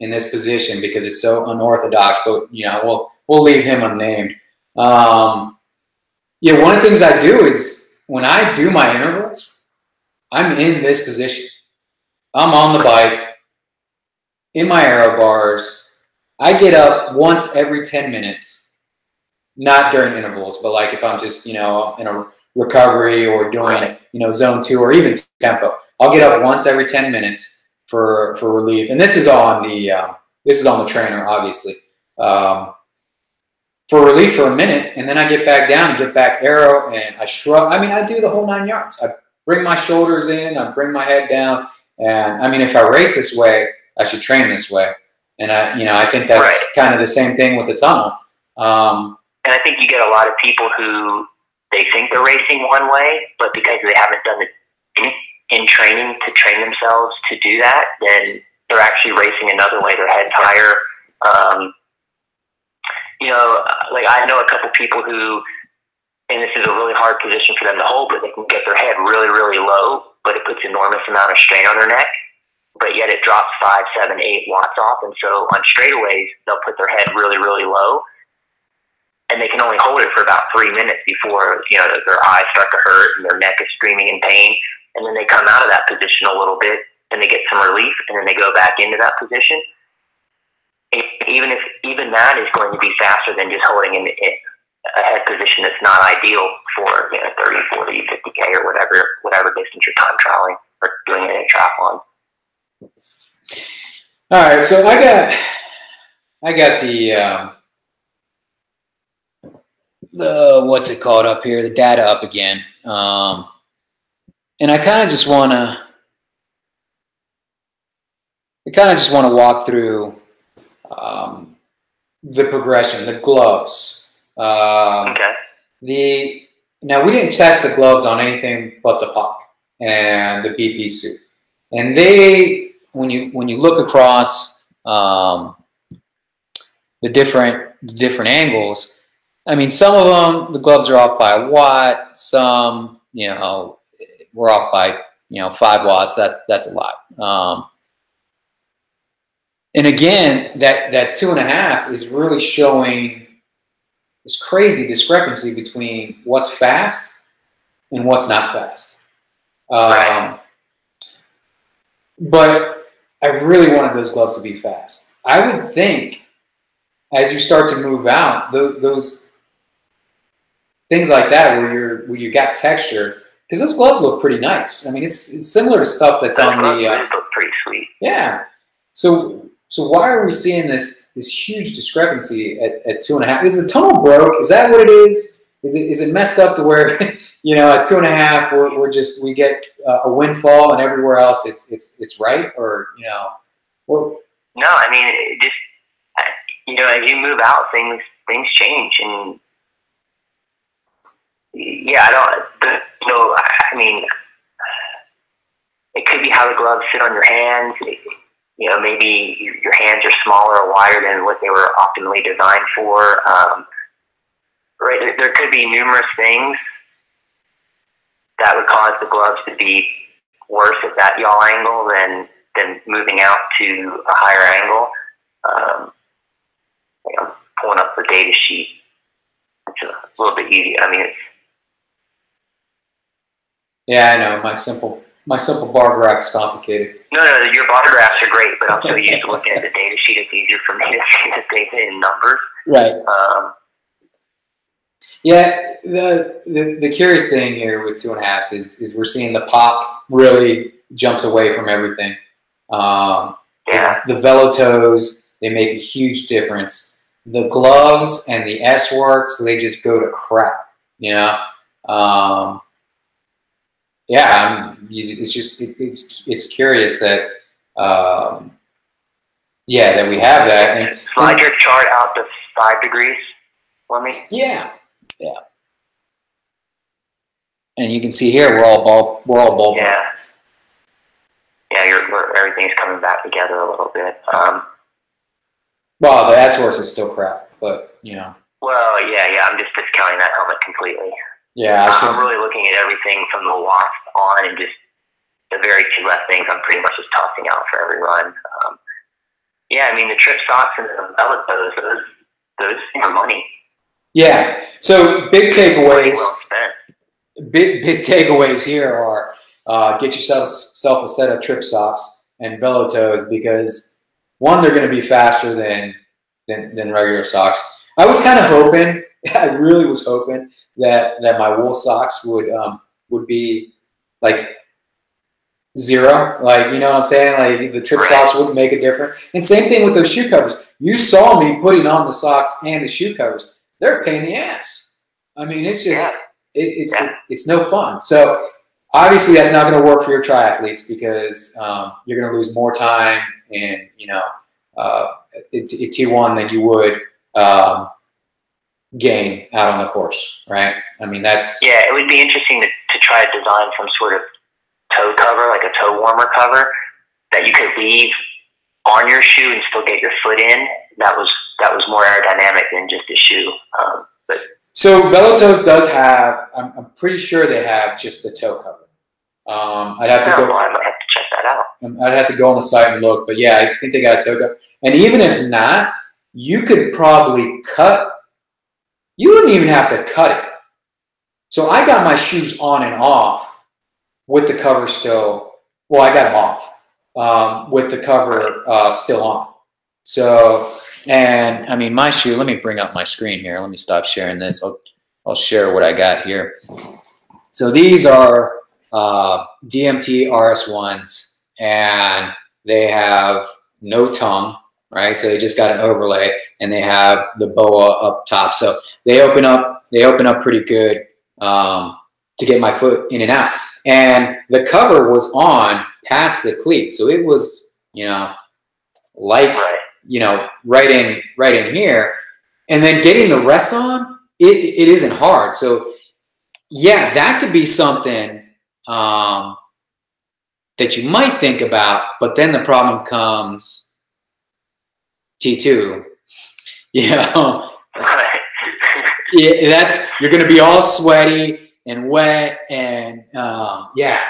in this position because it's so unorthodox. But we'll leave him unnamed. One of the things I do is when I do my intervals, I'm in this position. I'm on the bike, in my aero bars. I get up once every 10 minutes, not during intervals, but like if I'm just, in a recovery or doing, zone 2 or even tempo, I'll get up once every 10 minutes for relief. And this is on the trainer, obviously. for relief for a minute, and then I get back down and get back aero, and I shrug. I mean, I do the whole 9 yards. I bring my shoulders in, I bring my head down, and I mean, if I race this way, I should train this way. And I think that's kind of the same thing with the tunnel. And I think you get a lot of people who they think they're racing one way, but because they haven't done it in training to train themselves to do that, then they're actually racing another way. Their head's higher. Like I know a couple people who, and this is a really hard position for them to hold, but they can get their head really, really low, but it puts enormous amount of strain on their neck, but yet it drops 5, 7, 8 watts off. And so on straightaways, they'll put their head really, really low, and they can only hold it for about 3 minutes before, their eyes start to hurt and their neck is screaming in pain. And then they come out of that position a little bit and they get some relief, and then they go back into that position. Even that is going to be faster than just holding in a head position that's not ideal for 30, 40, 50K or whatever distance you're time trialing or doing it in a triathlon. All right, so I got the what's it called up here, the data up again, and I kind of just want to walk through the progression, the gloves. Okay. Now we didn't test the gloves on anything but the puck and the BP suit, and when you look across the different angles, I mean, some of them the gloves are off by a watt. Some we're off by 5 watts. That's a lot. And again, that 2.5 is really showing this crazy discrepancy between what's fast and what's not fast. But I really wanted those gloves to be fast. I would think as you start to move out, those things like that where you got texture, because those gloves look pretty nice. I mean, it's similar to stuff that's on the. Look pretty sweet. Yeah. So why are we seeing this huge discrepancy at 2.5? Is the tunnel broke? Is that what it is? Is it messed up to where at 2.5 we get a windfall and everywhere else it's right, or No, I mean it just as you move out, things change, and I mean it could be how the gloves sit on your hands. Maybe your hands are smaller or wider than what they were optimally designed for. Right, there could be numerous things that would cause the gloves to be worse at that yaw angle than moving out to a higher angle. I'm pulling up the data sheet. It's a little bit easier. I mean, yeah, I know. My simple bar graph is complicated. No, your bar graphs are great, but I'm so used to looking at the data sheet, it's easier for me to see the data in numbers. Right. Yeah, the curious thing here with 2.5 is we're seeing the pop really jumps away from everything. The velo toes, they make a huge difference. The gloves and the S works, they just go to crap. It's curious that that we have that. Slide your chart out to 5 degrees for me. Yeah. And you can see here we're all ball. Yeah. Everything's coming back together a little bit. Well, the S works is still crap, but Well, yeah. I'm just discounting that helmet completely. Yeah, I'm really looking at everything from the wasp on, and just the very two left things I'm pretty much just tossing out for every run. I mean, the trip socks and the velvet toes, those are money. Yeah. So big takeaways. Well spent. Big takeaways here are get yourself a set of trip socks and velo toes, because one, they're going to be faster than regular socks. I was kind of hoping, I really was hoping that my wool socks would be like 0, like, you know what I'm saying? Like the trip socks wouldn't make a difference. And same thing with those shoe covers. You saw me putting on the socks and the shoe covers. they're a pain in the ass. I mean, it's just it's no fun. So obviously that's not going to work for your triathletes because you're going to lose more time in T1 than you would gain out on the course, right? I mean, that's it would be interesting to try to design some sort of toe cover, like a toe warmer cover that you could leave on your shoe and still get your foot in. That was more aerodynamic than just a shoe. But so Velotoes does have. I'm pretty sure they have just the toe cover. I'd have to go. I might have to check that out. I'd have to go on the site and look, but yeah, I think they got a toe cover. And even if not, you could probably cut. You wouldn't even have to cut it. So I got my shoes on and off with the cover still. Well, I got them off with the cover still on. So, and I mean, my shoe, let me bring up my screen here. Let me stop sharing this. I'll share what I got here. So these are DMT RS1s, and they have no tongue, right? So they just got an overlay, and they have the boa up top. So they open up pretty good to get my foot in and out. And the cover was on past the cleat. So it was, like, right in here. And then getting the rest on, it isn't hard. So yeah, that could be something that you might think about, but then the problem comes T2, Yeah, you're going to be all sweaty and wet and yeah.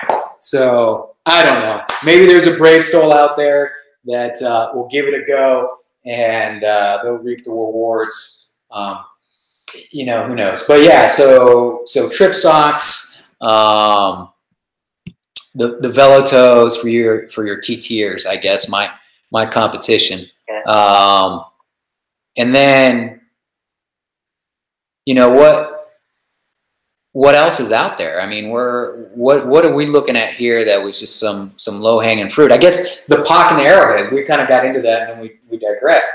So I don't know. Maybe there's a brave soul out there that will give it a go and they'll reap the rewards. Who knows? But yeah, so trip socks, the Velotoes for your TTers, I guess my competition. Yeah. And then, what else is out there? I mean, what are we looking at here that was just some low hanging fruit? I guess the Pac and the Arrowhead. We kind of got into that, and then we digressed.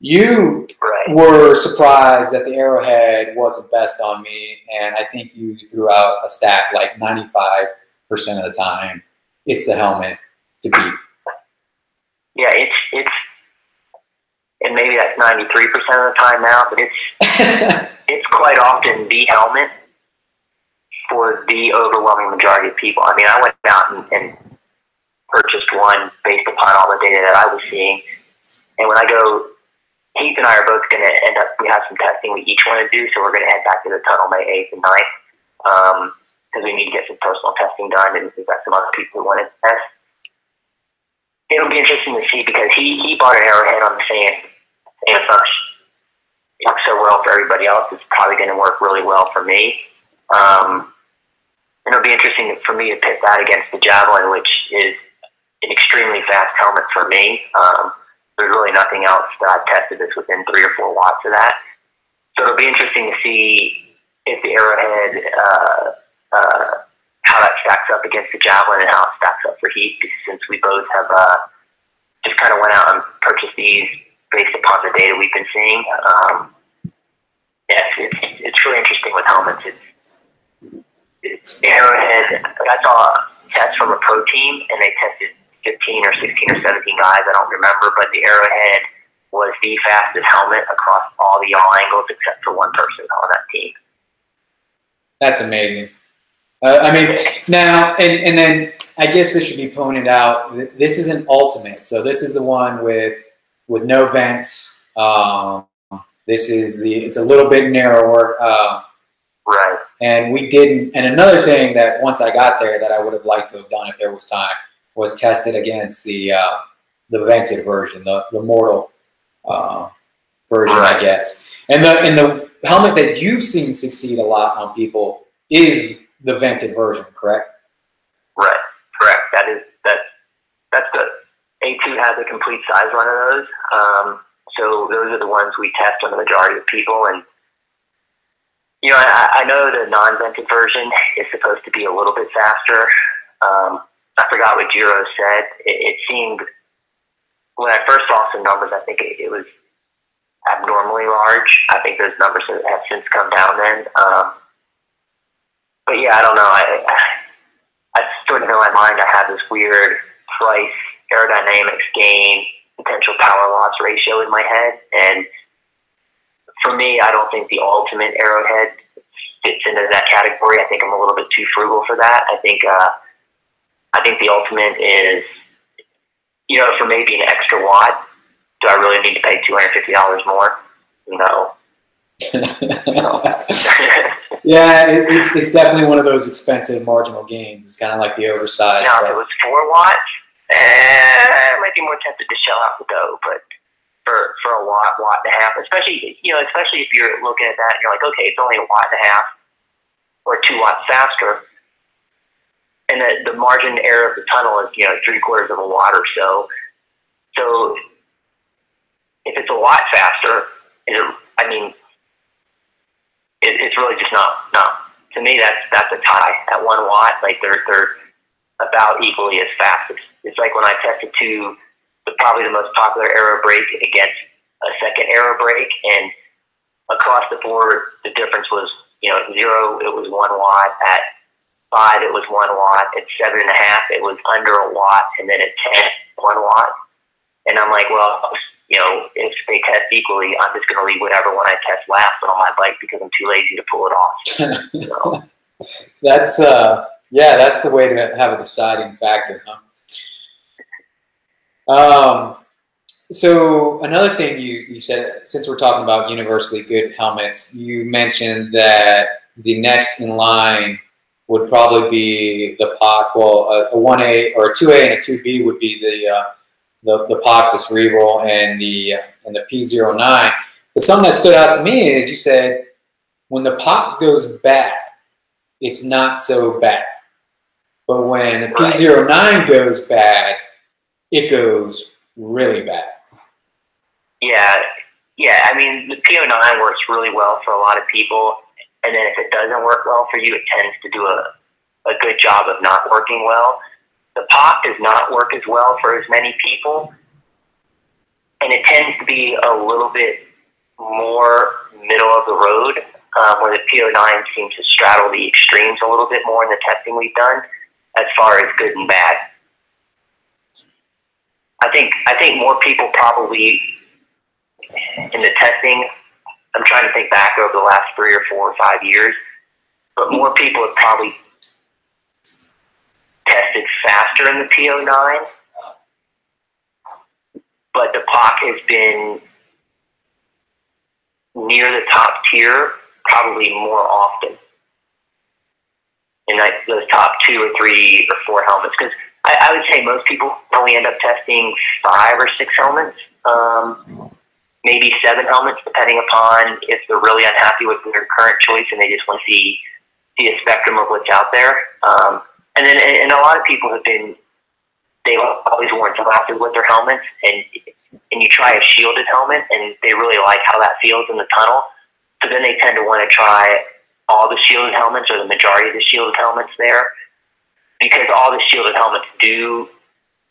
You were surprised that the Arrowhead wasn't best on me, and I think you threw out a stat like 95% of the time it's the helmet to beat. Yeah, it's and maybe that's 93% of the time now, but it's quite often the helmet for the overwhelming majority of people. I mean, I went out and purchased one based upon all the data that I was seeing, and when I go, Heath and I are both going to end up, we have some testing we each want to do, so we're going to head back to the tunnel May 8th and 9th, because we need to get some personal testing done, and we've got some other people who want to test. It'll be interesting to see, because he bought an Arrowhead on the same approach. It works so well for everybody else, it's probably going to work really well for me. And it'll be interesting for me to pit that against the Javelin, which is an extremely fast helmet for me. There's really nothing else that I've tested that's within 3 or 4 watts of that. So it'll be interesting to see if the Arrowhead, how that stacks up against the Javelin and how it stacks up for Heath, since we both have just kind of went out and purchased these based upon the data we've been seeing. It's really interesting with helmets. It's the Arrowhead, I saw a test from a pro team, and they tested 15 or 16 or 17 guys, I don't remember, but the Arrowhead was the fastest helmet across all the yaw angles except for one person on that team. That's amazing. I mean, now, and then I guess this should be pointed out, this is an ultimate. So this is the one with no vents. It's a little bit narrower. Right. And we didn't, and another thing that once I got there that I would have liked to have done if there was time was tested against the vented version, the mortal version, I guess. And the helmet that you've seen succeed a lot on people is the vented version, correct? Right, correct. That's good. A2 has a complete size run of those. So those are the ones we test on the majority of people. And I know the non-vented version is supposed to be a little bit faster. I forgot what Giro said. It seemed, when I first saw some numbers, I think it was abnormally large. I think those numbers have since come down then. But yeah, I don't know. I sort of in my mind, I have this weird price, aerodynamics gain, potential power loss ratio in my head. And for me, I don't think the ultimate Arrowhead fits into that category. I think I'm a little bit too frugal for that. I think the ultimate is, you know, for maybe an extra watt, do I really need to pay $250 more? No. No. Yeah, it's definitely one of those expensive marginal gains. It's kind of like the oversized. Now, if it was 4 watts, I might be more tempted to shell out the dough, but for a watt and a half, especially if you're looking at that and you're like, okay, it's only a watt and a half or 2 watts faster, and the margin error of the tunnel is, you know, 3/4 of a watt or so. So if it's a watt faster, it's really just not. To me, that's a tie. At 1 watt, like they're about equally as fast. It's like when I tested probably the most popular aero brake against a second aero brake, and across the board, the difference was, you know, at 0, it was 1 watt. At 5, it was 1 watt. At 7.5, it was under a watt, and then at 10, 1 watt. And I'm like, well, you know, if they test equally, I'm just going to leave whatever one I test last on my bike because I'm too lazy to pull it off. So. That's that's the way to have a deciding factor, huh? So another thing you said, since we're talking about universally good helmets, you mentioned that the next in line would probably be the POC. Well, a 1A or a 2A and a 2B would be the POC, the Cerebral, and the P09. But something that stood out to me is you said when the POC goes bad, it's not so bad. But when the P09 goes bad, it goes really bad. Yeah. I mean, the P09 works really well for a lot of people, and then if it doesn't work well for you, it tends to do a good job of not working well. The POC does not work as well for as many people, and it tends to be a little bit more middle of the road, where the P09 seems to straddle the extremes a little bit more in the testing we've done, as far as good and bad. I think more people probably in the testing, I'm trying to think back over the last 3 or 4 or 5 years, but more people have probably tested faster in the P09, but the POC has been near the top tier probably more often in like those top 2 or 3 or 4 helmets, because I would say most people only end up testing 5 or 6 helmets, maybe 7 helmets, depending upon if they're really unhappy with their current choice and they just want to see a spectrum of what's out there. And a lot of people they've always worn glasses with their helmets, and you try a shielded helmet and they really like how that feels in the tunnel. So then they tend to want to try all the shielded helmets or the majority of the shielded helmets there, because all the shielded helmets do,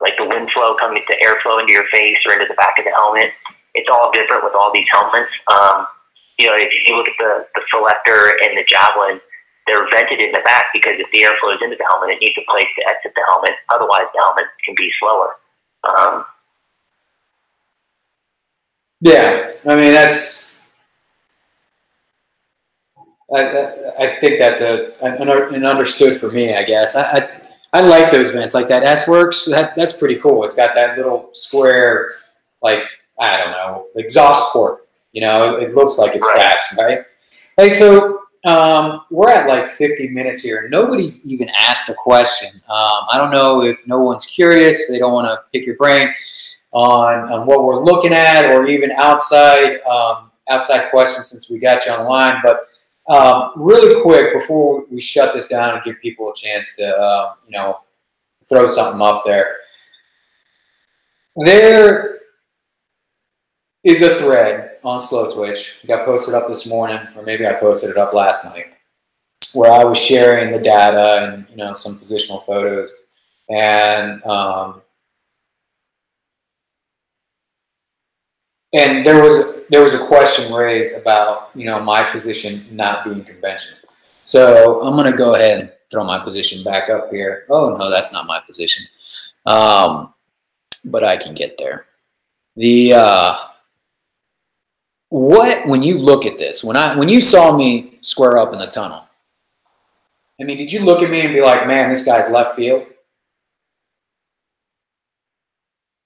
like the wind flow coming to airflow into your face or into the back of the helmet. It's all different with all these helmets. You know, if you look at the Selector and the Javelin, they're vented in the back because if the air flows into the helmet, it needs a place to exit the helmet. Otherwise, the helmet can be slower. Yeah, I mean I think that's an understood for me. I guess I like those vents, like that S-Works. That's pretty cool. It's got that little square, like, I don't know, exhaust port. You know, it looks like it's fast, right? Hey, so we're at like 50 minutes here. Nobody's even asked a question. I don't know if no one's curious, if they don't want to pick your brain on what we're looking at, or even outside questions since we got you online. But really quick, before we shut this down and give people a chance to, you know, throw something up there. There is a thread on Slow Twitch. It got posted up this morning, or maybe I posted it up last night, where I was sharing the data and, you know, some positional photos. And and there was a question raised about, you know, my position not being conventional. So I'm going to go ahead and throw my position back up here. Oh no, that's not my position. But I can get there. When you look at this, when you saw me square up in the tunnel, I mean, did you look at me and be like, man, this guy's left field?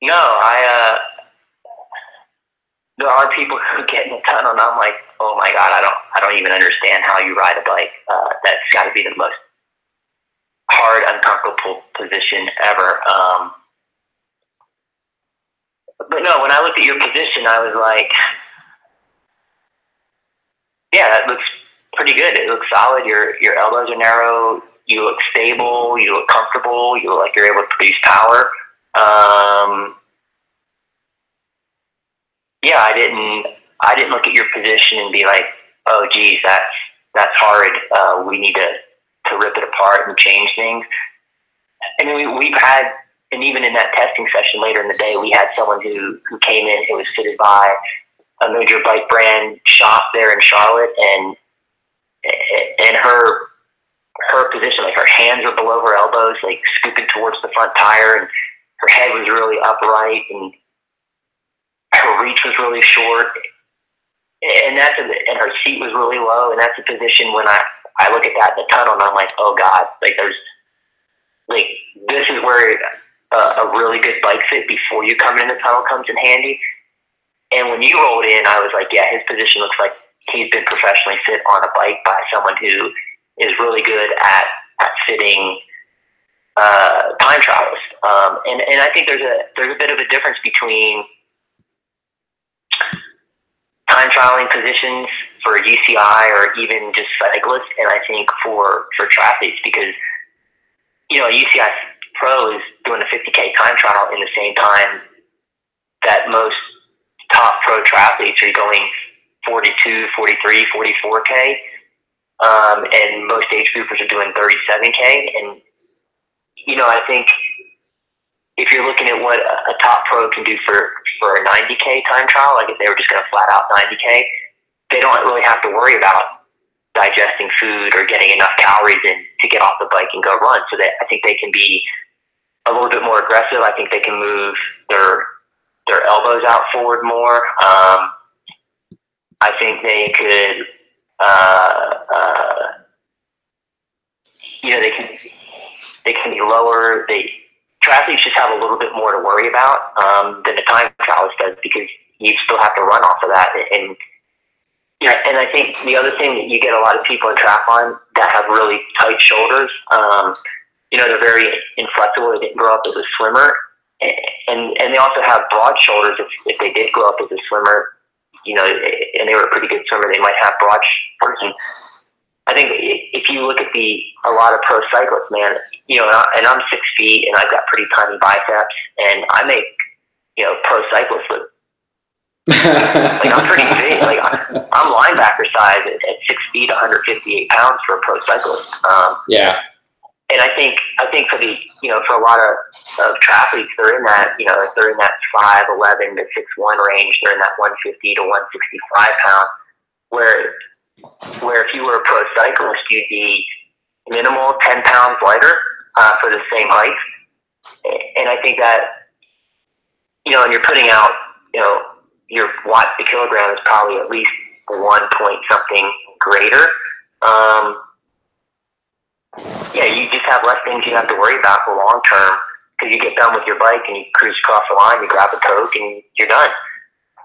No, there are people who get in the tunnel, and I'm like, oh my god, I don't even understand how you ride a bike. That's got to be the most hard, uncomfortable position ever. But no, when I looked at your position, I was like, yeah, that looks pretty good. It looks solid. Your elbows are narrow. You look stable. You look comfortable. You look like you're able to produce power. Yeah, I didn't look at your position and be like, oh, geez, that's hard. We need to rip it apart and change things. I mean, we've had, and even in that testing session later in the day, we had someone who came in who was fitted by a major bike brand shop there in Charlotte, and her position, like her hands were below her elbows, like scooping towards the front tire, and her head was really upright, and her reach was really short, and her seat was really low, and that's a position when I look at that in the tunnel and I'm like, oh god, this is where a really good bike fit before you come in the tunnel comes in handy. And when you rolled in, I was like, yeah, his position looks like he's been professionally fit on a bike by someone who is really good at fitting time trials. And I think there's a bit of a difference between time trialing positions for UCI or even just cyclists, and I think for triathletes, because, you know, a UCI pro is doing a 50K time trial in the same time that most top pro triathletes are going 42, 43, 44K, and most age groupers are doing 37K. And, you know, I think if you're looking at what a top pro can do for a 90K time trial, like if they were just going to flat out 90K, they don't really have to worry about digesting food or getting enough calories in to get off the bike and go run. So that I think they can be a little bit more aggressive. I think they can move their elbows out forward more. I think they could, you know, they can be lower. Triathletes just have a little bit more to worry about than the time trialist does, because you still have to run off of that. And yeah, and I think the other thing that you get a lot of people in triathlon that have really tight shoulders. You know, they're very inflexible. They didn't grow up as a swimmer, and they also have broad shoulders. If they did grow up as a swimmer, you know, and they were a pretty good swimmer, they might have broad shoulders. And I think if you look at a lot of pro cyclists, man, you know, and I'm 6 feet and I've got pretty tiny biceps, and I make, you know, pro cyclists look like I'm pretty big. Like I'm linebacker size at 6 feet, 158 pounds for a pro cyclist. Yeah. And I think for the, you know, for a lot of triathletes, they're in that, you know, they're in that 5'11" to 6'1" range. They're in that 150 to 165 pound, where if you were a pro cyclist, you'd be minimal 10 pounds lighter for the same height. And I think that, you know, and you're putting out, you know, your watts per kilogram is probably at least 1 point something greater. Yeah, you just have less things you have to worry about for long term, because you get done with your bike and you cruise across the line, you grab a Coke, and you're done.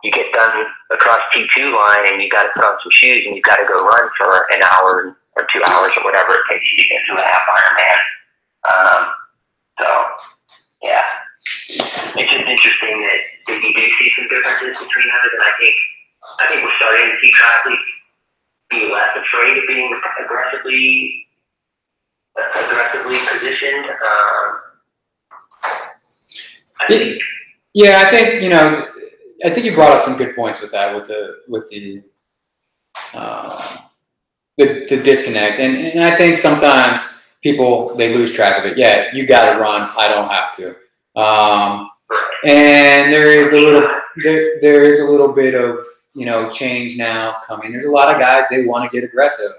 You get done across T2 line and you got to put on some shoes and you got to go run for an hour or 2 hours or whatever it takes you to get to a half Ironman. So, yeah, it's just interesting that you do see some differences between those, and I think we're starting to see triathletes be less afraid of being aggressively positioned. I think, you know, I think you brought up some good points with that, with the disconnect, and I think sometimes people, they lose track of it. Yeah, you got to run. I don't have to. And there is a little bit of, you know, change now coming. There's a lot of guys, they want to get aggressive.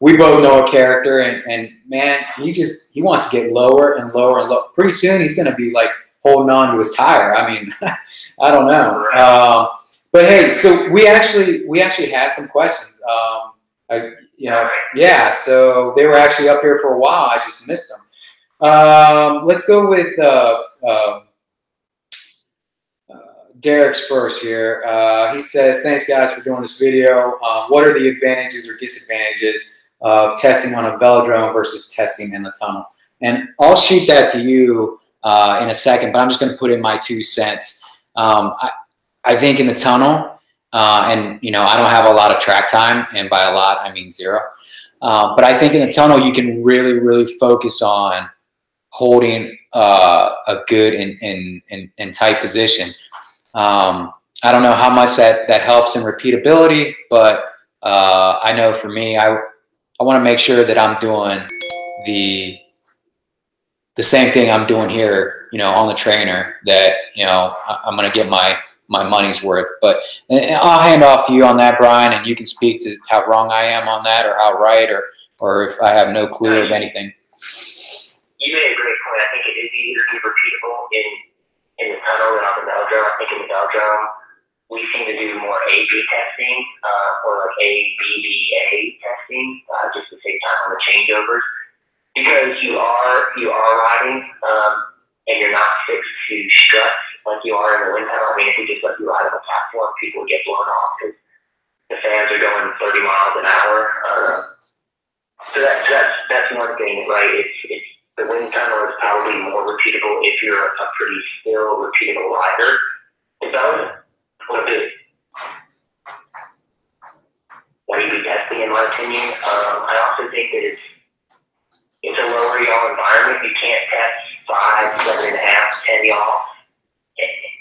We both know a character, and man, he wants to get lower and lower and lower. Pretty soon he's going to be like holding on to his tire. I mean, I don't know. But hey, so we actually had some questions. Yeah, so they were actually up here for a while. I just missed them. Let's go with Derek's first here. He says, thanks guys for doing this video. What are the advantages or disadvantages of testing on a velodrome versus testing in the tunnel? And I'll shoot that to you in a second, but I'm just going to put in my 2 cents. I think in the tunnel, and you know, I don't have a lot of track time, and by a lot I mean 0. But I think in the tunnel you can really focus on holding a good and tight position. I don't know how much that helps in repeatability, but I know for me, I want to make sure that I'm doing the same thing I'm doing here, you know, on the trainer, that, you know, I'm going to get my money's worth. But I'll hand off to you on that, Brian, and you can speak to how wrong I am on that, or how right, or if I have no clue of anything. You made a great point. I think it is easier to be repeatable in the tunnel than on the velodrome. I think in the velodrome, we seem to do more A/B testing, or like ABBA testing, just to save time on the changeovers, because you are riding, and you're not fixed to struts like you are in the wind tunnel. I mean, if we just let you ride on the platform, people would get blown off because the fans are going 30 miles an hour. So that's one thing, right? It's the wind tunnel is probably more repeatable if you're a pretty still, repeatable rider. It does a bit A/B testing, in my opinion. I also think that it's a lower yaw environment. You can't test 5, 7.5, 10 yaw.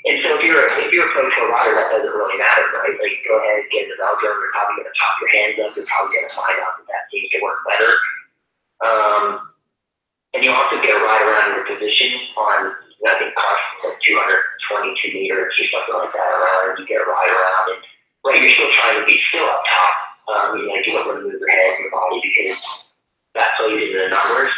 And so if you're a pro tour rider, that doesn't really matter, right? Like, go ahead, get in the velodrome. You're probably going to top your hands up. You're probably going to find out that seems to work better. And you also get a ride around your position on, I think, like 222 meters or something like that around. You get a ride around, and right, you're still trying to be still up top. You know, you don't want to move your head and your body because that plays into the numbers.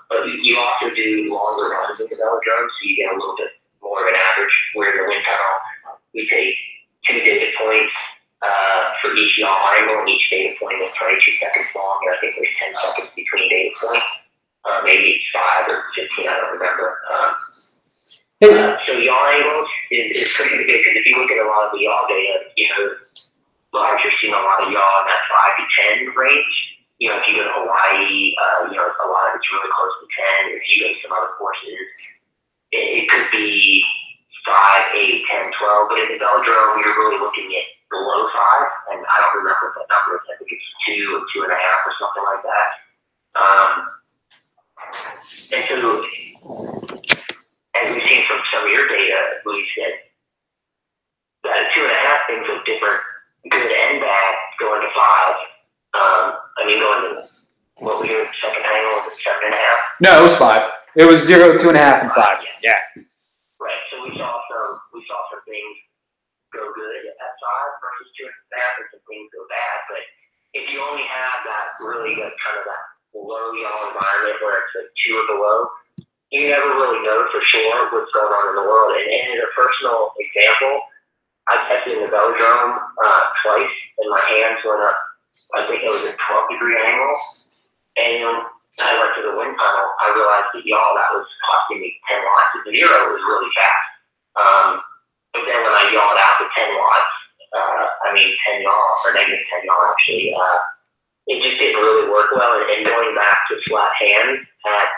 But you also do longer runs in the velodrome, so you get a little bit more of an average. Where in the wind tunnel, we take 2 data points for each yaw angle, and each data point is 22 seconds long. And I think there's 10 seconds between data points. Maybe it's 5 or 15, I don't remember. So yaw angles is pretty good, because if you look at a lot of the yaw data, you know, you're seeing a lot of yaw in that 5 to 10 range. You know, if you go to Hawaii, you know, a lot of it's really close to 10. If you go to some other courses, it could be 5, 8, 10, 12. But in the velodrome, you're really looking at below 5, and I don't remember what that number is. I think it's 2 or 2.5 or something like that. And so, as we've seen from some of your data, we said that 2.5 things look different, good and bad, going to 5. I mean, going to, what we do, second angle, was it 7.5? No, it was 5. It was 0, 2.5, and 5. Yeah. Right. So we saw some things go good at 5 versus 2.5, and some things go bad. But if you only have that really good kind of that low yaw environment where it's like 2 or below, you never really know for sure what's going on in the world. And as a personal example, I tested in the velodrome twice, and my hands went up. I think it was a 12-degree angle, and I went to the wind tunnel. I realized that that was costing me 10 watts. The 0 was really fast. But then when I yawed out to 10 watts, 10 yaw, or negative 10 yaw actually, it just didn't really work well. And going back to flat hands at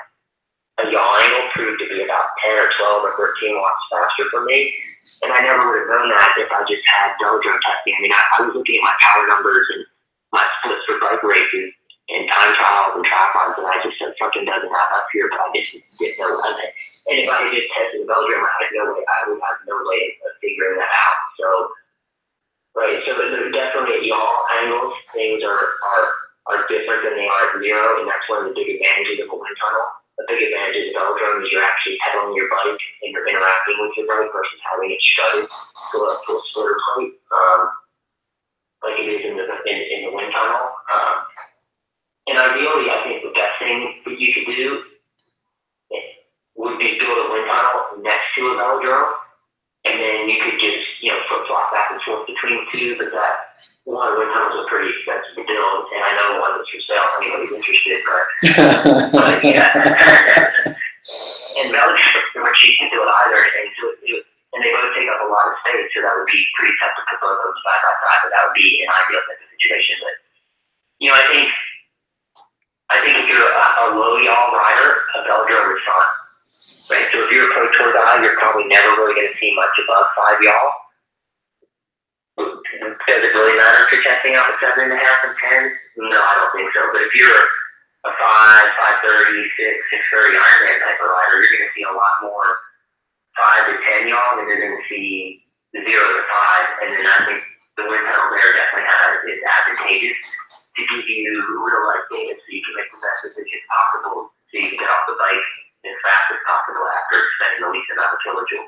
a yaw angle proved to be about 10 or 12 or 13 watts faster for me. And I never would have known that if I just had velodrome testing. I mean, I was looking at my power numbers and my splits for bike races and time trials and triathlons, and I just said something doesn't add up here, but I just didn't know what it. And if I had just tested the velodrome, I would have no way of figuring that out. So, right, so there's definitely at yaw angles, things are different than they are at 0, and that's one of the big advantages of a wind tunnel. a big advantage of the velodrome is you're actually pedaling your bike and you're interacting with your bike versus having it strutted to a splitter plate, like it is in the wind tunnel. And ideally, I think the best thing that you could do would be build a wind tunnel next to a velodrome, and then you could just, flip-flop back and forth between the two, but wind tunnels are pretty expensive to build, and I know one that's for sale if anybody's interested, but yeah. And velodromes are cheap to build either, and they both take up a lot of space, so that would be pretty tough to put both of them side by side, but that would be an ideal type of situation. But, I think if you're a low yaw rider, a velodrome is fine. Right? So if you're a pro tour guy, you're probably never really going to see much above 5 yaw. Does it really matter if you're testing out the 7.5 and 10? No, I don't think so. But if you're a 5, 530, 630 Ironman type of rider, you're going to see a lot more 5 to 10 yaw than you're going to see the 0 to 5. And then I think the wind tunnel there definitely is advantageous to give you real life data so you can make the best decisions possible so you can get off the bike as fast as possible after spending the least amount of kilojoule.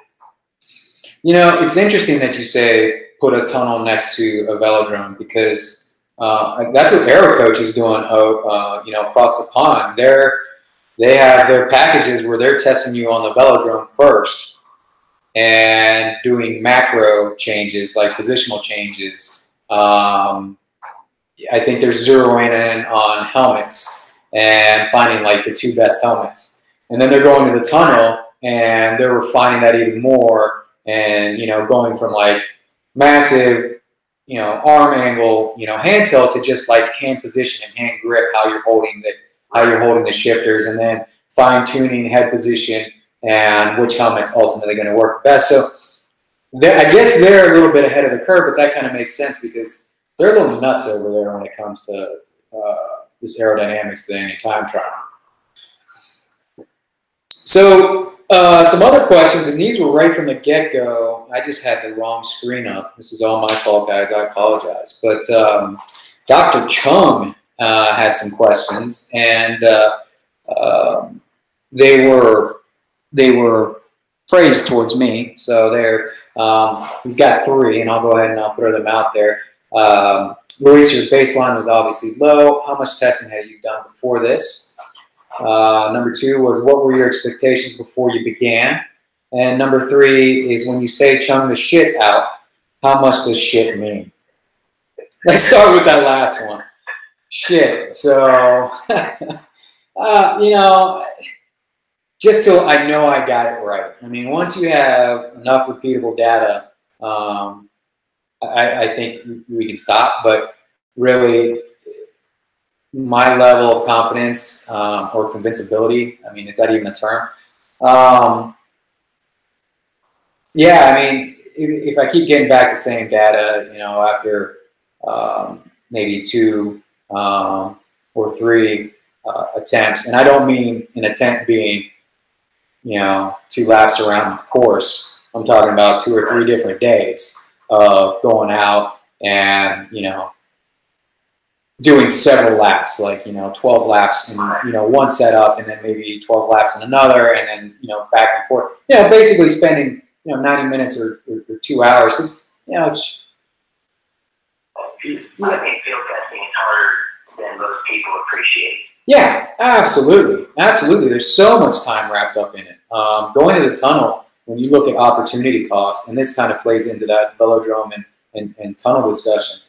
It's interesting that you say put a tunnel next to a velodrome, because that's what AeroCoach is doing. Across the pond, they have their packages where they're testing you on the velodrome first and doing macro changes like positional changes. I think they're zeroing in on helmets and finding like the 2 best helmets. And then they're going to the tunnel and they're refining that even more, and, going from like massive, arm angle, hand tilt to just like hand position and hand grip, how you're holding the shifters, and then fine tuning head position and which helmet's ultimately going to work the best. So I guess they're a little bit ahead of the curve, but that kind of makes sense because they're a little nuts over there when it comes to this aerodynamics thing and time trial. So some other questions, and these were right from the get-go. I just had the wrong screen up. This is all my fault, guys. I apologize. But Dr. Chung had some questions, and they were praised towards me. So he's got 3, and I'll go ahead and I'll throw them out there. Luis, your baseline was obviously low. How much testing had you done before this? Number 2 was, what were your expectations before you began? And number 3 is, when you say chung the shit out, how much does shit mean? Let's start with that last one. Shit. So, just till I know I got it right. I mean, once you have enough repeatable data, I think we can stop. But really, my level of confidence or convincibility, I mean, is that even a term? Yeah, I mean, if I keep getting back the same data, after maybe 2 or 3 attempts, and I don't mean an attempt being, 2 laps around the course. I'm talking about 2 or 3 different days of going out and, doing several laps, like, 12 laps in, one setup, and then maybe 12 laps in another, and then, back and forth. Basically spending, 90 minutes or 2 hours, because, I think field testing is harder than most people appreciate. Yeah, absolutely. Absolutely. There's so much time wrapped up in it. Going to the tunnel, when you look at opportunity costs, and this kind of plays into that velodrome and tunnel discussion,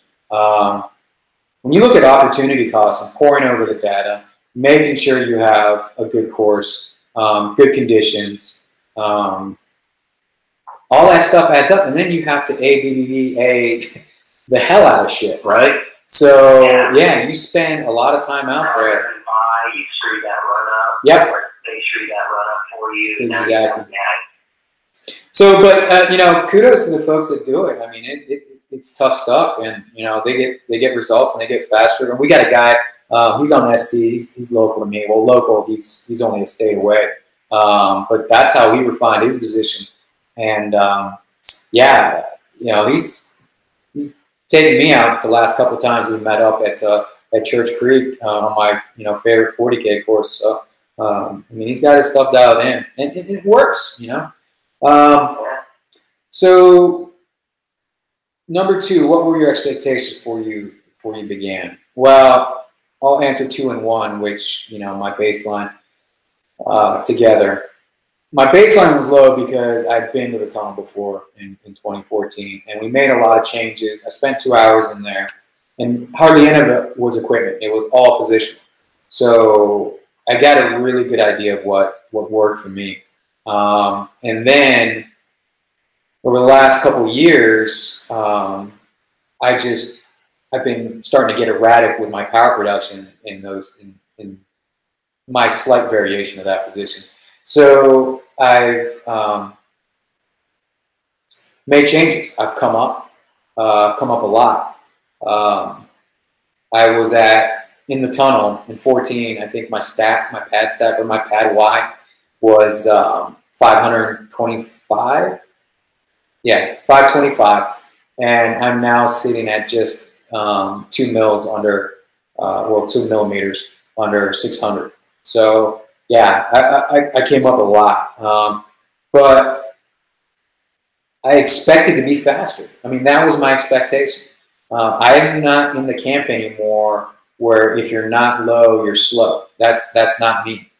when you look at opportunity costs and poring over the data, making sure you have a good course, good conditions, all that stuff adds up, and then you have to A the hell out of shit, right? So yeah, you spend a lot of time out there. You screw that run up. Yep. Or they screw that run up for you. Exactly. So, but kudos to the folks that do it. I mean, it's tough stuff, and they get results and they get faster. And we got a guy. He's on ST. He's local to me. Well, local. He's only a state away. But that's how he refined his position. And he's taken me out the last couple of times we met up at Church Creek on my favorite 40K course. So I mean, he's got his stuff dialed in, and it works, you know. So number 2, what were your expectations before you began? Well, I'll answer 2 and 1, which, you know, my baseline together. My baseline was low because I'd been to the tunnel before in 2014, and we made a lot of changes. I spent 2 hours in there, and hardly any of it was equipment. It was all positional. So I got a really good idea of what worked for me. And then over the last couple of years, I've been starting to get erratic with my power production in my slight variation of that position. So I've made changes. I've come up a lot. I was in the tunnel in 14. I think my pad stack, or my pad Y was 525. Yeah, 525, and I'm now sitting at just 2 millimeters under 600. So yeah, I came up a lot, but I expected to be faster. I mean, that was my expectation. I am not in the camp anymore where if you're not low, you're slow. That's not me.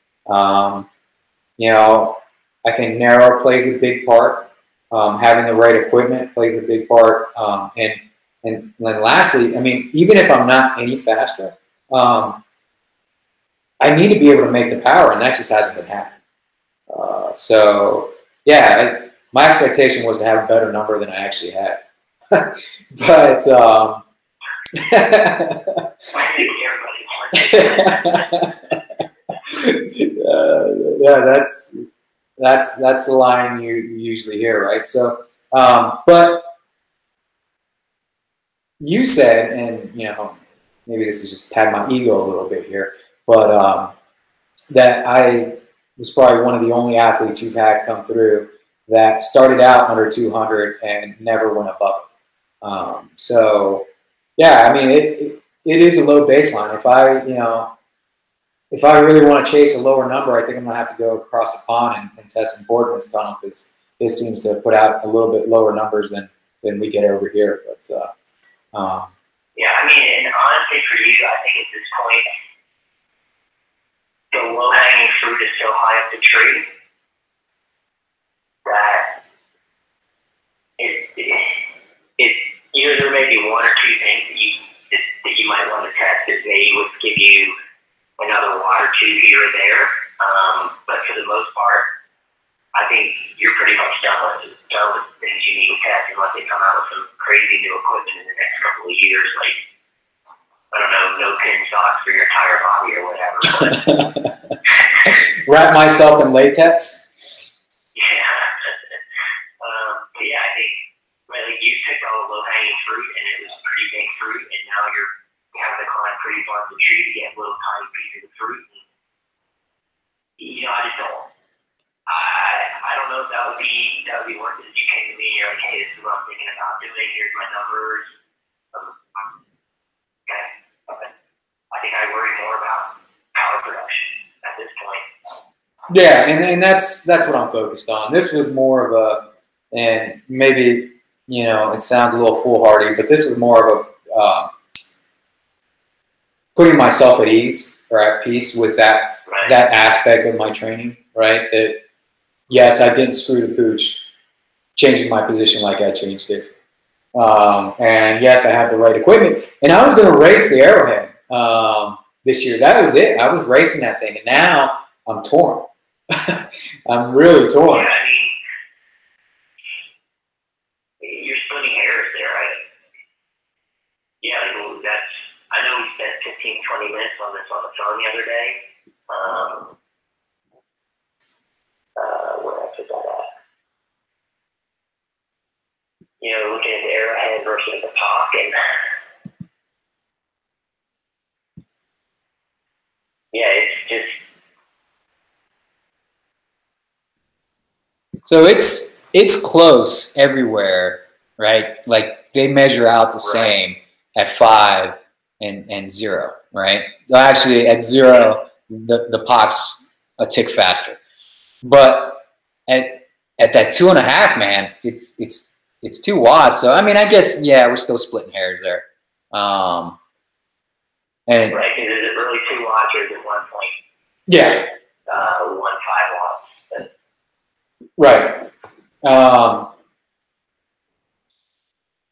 You know, I think narrow plays a big part. Having the right equipment plays a big part. And then lastly, I mean, even if I'm not any faster, I need to be able to make the power, and that just hasn't been happening. So yeah, my expectation was to have a better number than I actually had. But yeah, that's the line you usually hear, right? So, but you said, and you know, maybe this is just patting my ego a little bit here, but that I was probably one of the only athletes you've had come through that started out under 200 and never went above it. So, yeah, I mean, it is a low baseline. If I really want to chase a lower number, I think I'm going to have to go across the pond and test some board in this tunnel, because this seems to put out a little bit lower numbers than we get over here. But yeah, I mean, and honestly, for you, I think at this point, the low-hanging fruit is so high up the tree that there may be 1 or 2 things that you might want to test that maybe would give you another 1 or 2 here or there. But for the most part, I think you're pretty much done with things you need to test, unless they come out with some crazy new equipment in the next couple of years, like, I don't know, no pin stocks for your entire body or whatever. Wrap myself in latex? Yeah. But yeah, I think you picked all the low-hanging fruit, and it was pretty big fruit, and now you're having to climb pretty far up the tree to get little tiny pieces of fruit. And, you know, I just don't. I don't know if that would be worth it. If you came to me and you're like, hey, this is what I'm thinking about doing. Here's my numbers. Okay. I think I worry more about power production at this point. Yeah, and that's what I'm focused on. This was more of a, and maybe, you know, it sounds a little foolhardy, but this was more of a putting myself at ease or at peace with that aspect of my training, right? That yes, I didn't screw the pooch changing my position like I changed it. And yes, I have the right equipment. And I was going to race the Arrowhead this year. That was it. I was racing that thing. And now I'm torn. I'm really torn. Yeah, I mean, you're splitting hairs there, right? Yeah, I know we spent 15, 20 minutes on this on the phone the other day. Where else was that at? You know, looking at the Arrowhead versus the POC, and yeah, it's just. So it's close everywhere, right? Like they measure out the same at 5 and 0, right? Actually, at 0, the POC's a tick faster. But at that 2.5, man, it's 2 watts. So I mean, I guess yeah, we're still splitting hairs there. And right, is it really 2 watts or is it 1.15 yeah, watts? right.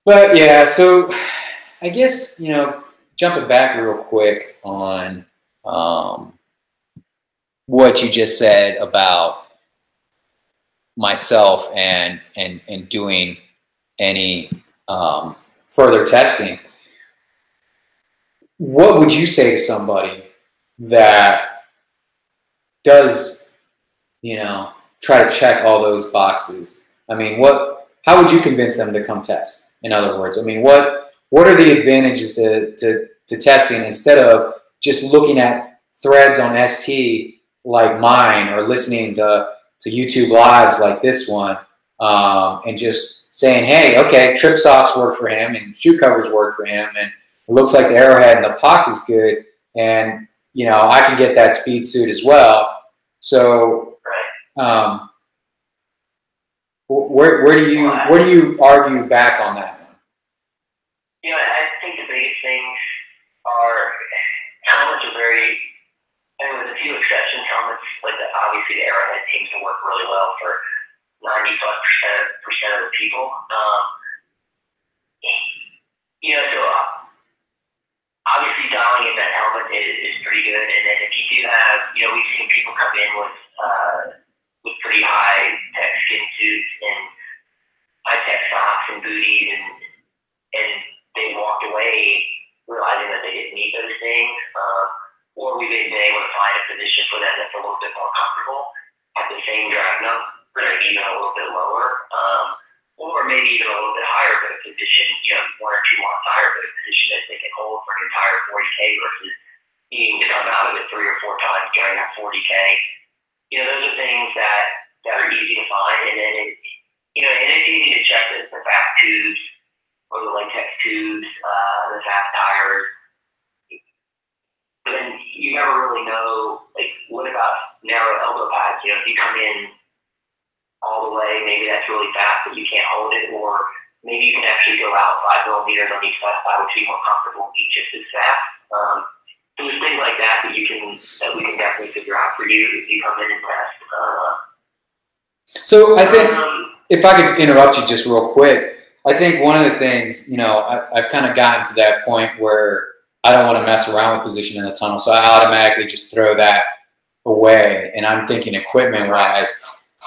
But yeah, so I guess, you know, jumping back real quick on what you just said about myself and doing any further testing. What would you say to somebody that does, you know, try to check all those boxes? I mean, how would you convince them to come test? In other words, I mean, what are the advantages to testing instead of just looking at threads on ST like mine or listening to YouTube lives like this one and just saying, hey, okay, trip socks work for him and shoe covers work for him and it looks like the arrowhead and the puck is good and, you know, I can get that speed suit as well. So where do you argue back on that one? You know, I think the biggest things are helmets are very, and with a few exceptions, helmets like that, obviously the arrowhead seems to work really well for 90+% of the people. You know, so obviously dialing in that helmet is pretty good. And then if you do have, you know, we've seen people come in with pretty high tech skin suits and high tech socks and booties, and they walked away realizing that they didn't need those things. Or we've been able to find a position for them that's a little bit more comfortable at the same drag number, or even a little bit lower. Or maybe even a little bit higher, but a position, you know, 1 or 2 watts higher, but a position that they can hold for an entire 40K versus needing to come out of it 3 or 4 times during that 40K. You know, those are things that are easy to find, and then it's easy to check the fast tubes or the latex tubes, the fast tires. But then you never really know, like, what about narrow elbow pads? You know, if you come in all the way, maybe that's really fast, but you can't hold it, or maybe you can actually go out 5 millimeters on each side, which would be more comfortable and be just as fast. So there's things like that we can definitely figure out for you if you come in and test. So I think, if I could interrupt you just real quick, I think one of the things, you know, I've kind of gotten to that point where I don't want to mess around with position in the tunnel, so I automatically just throw that away, and I'm thinking equipment-wise.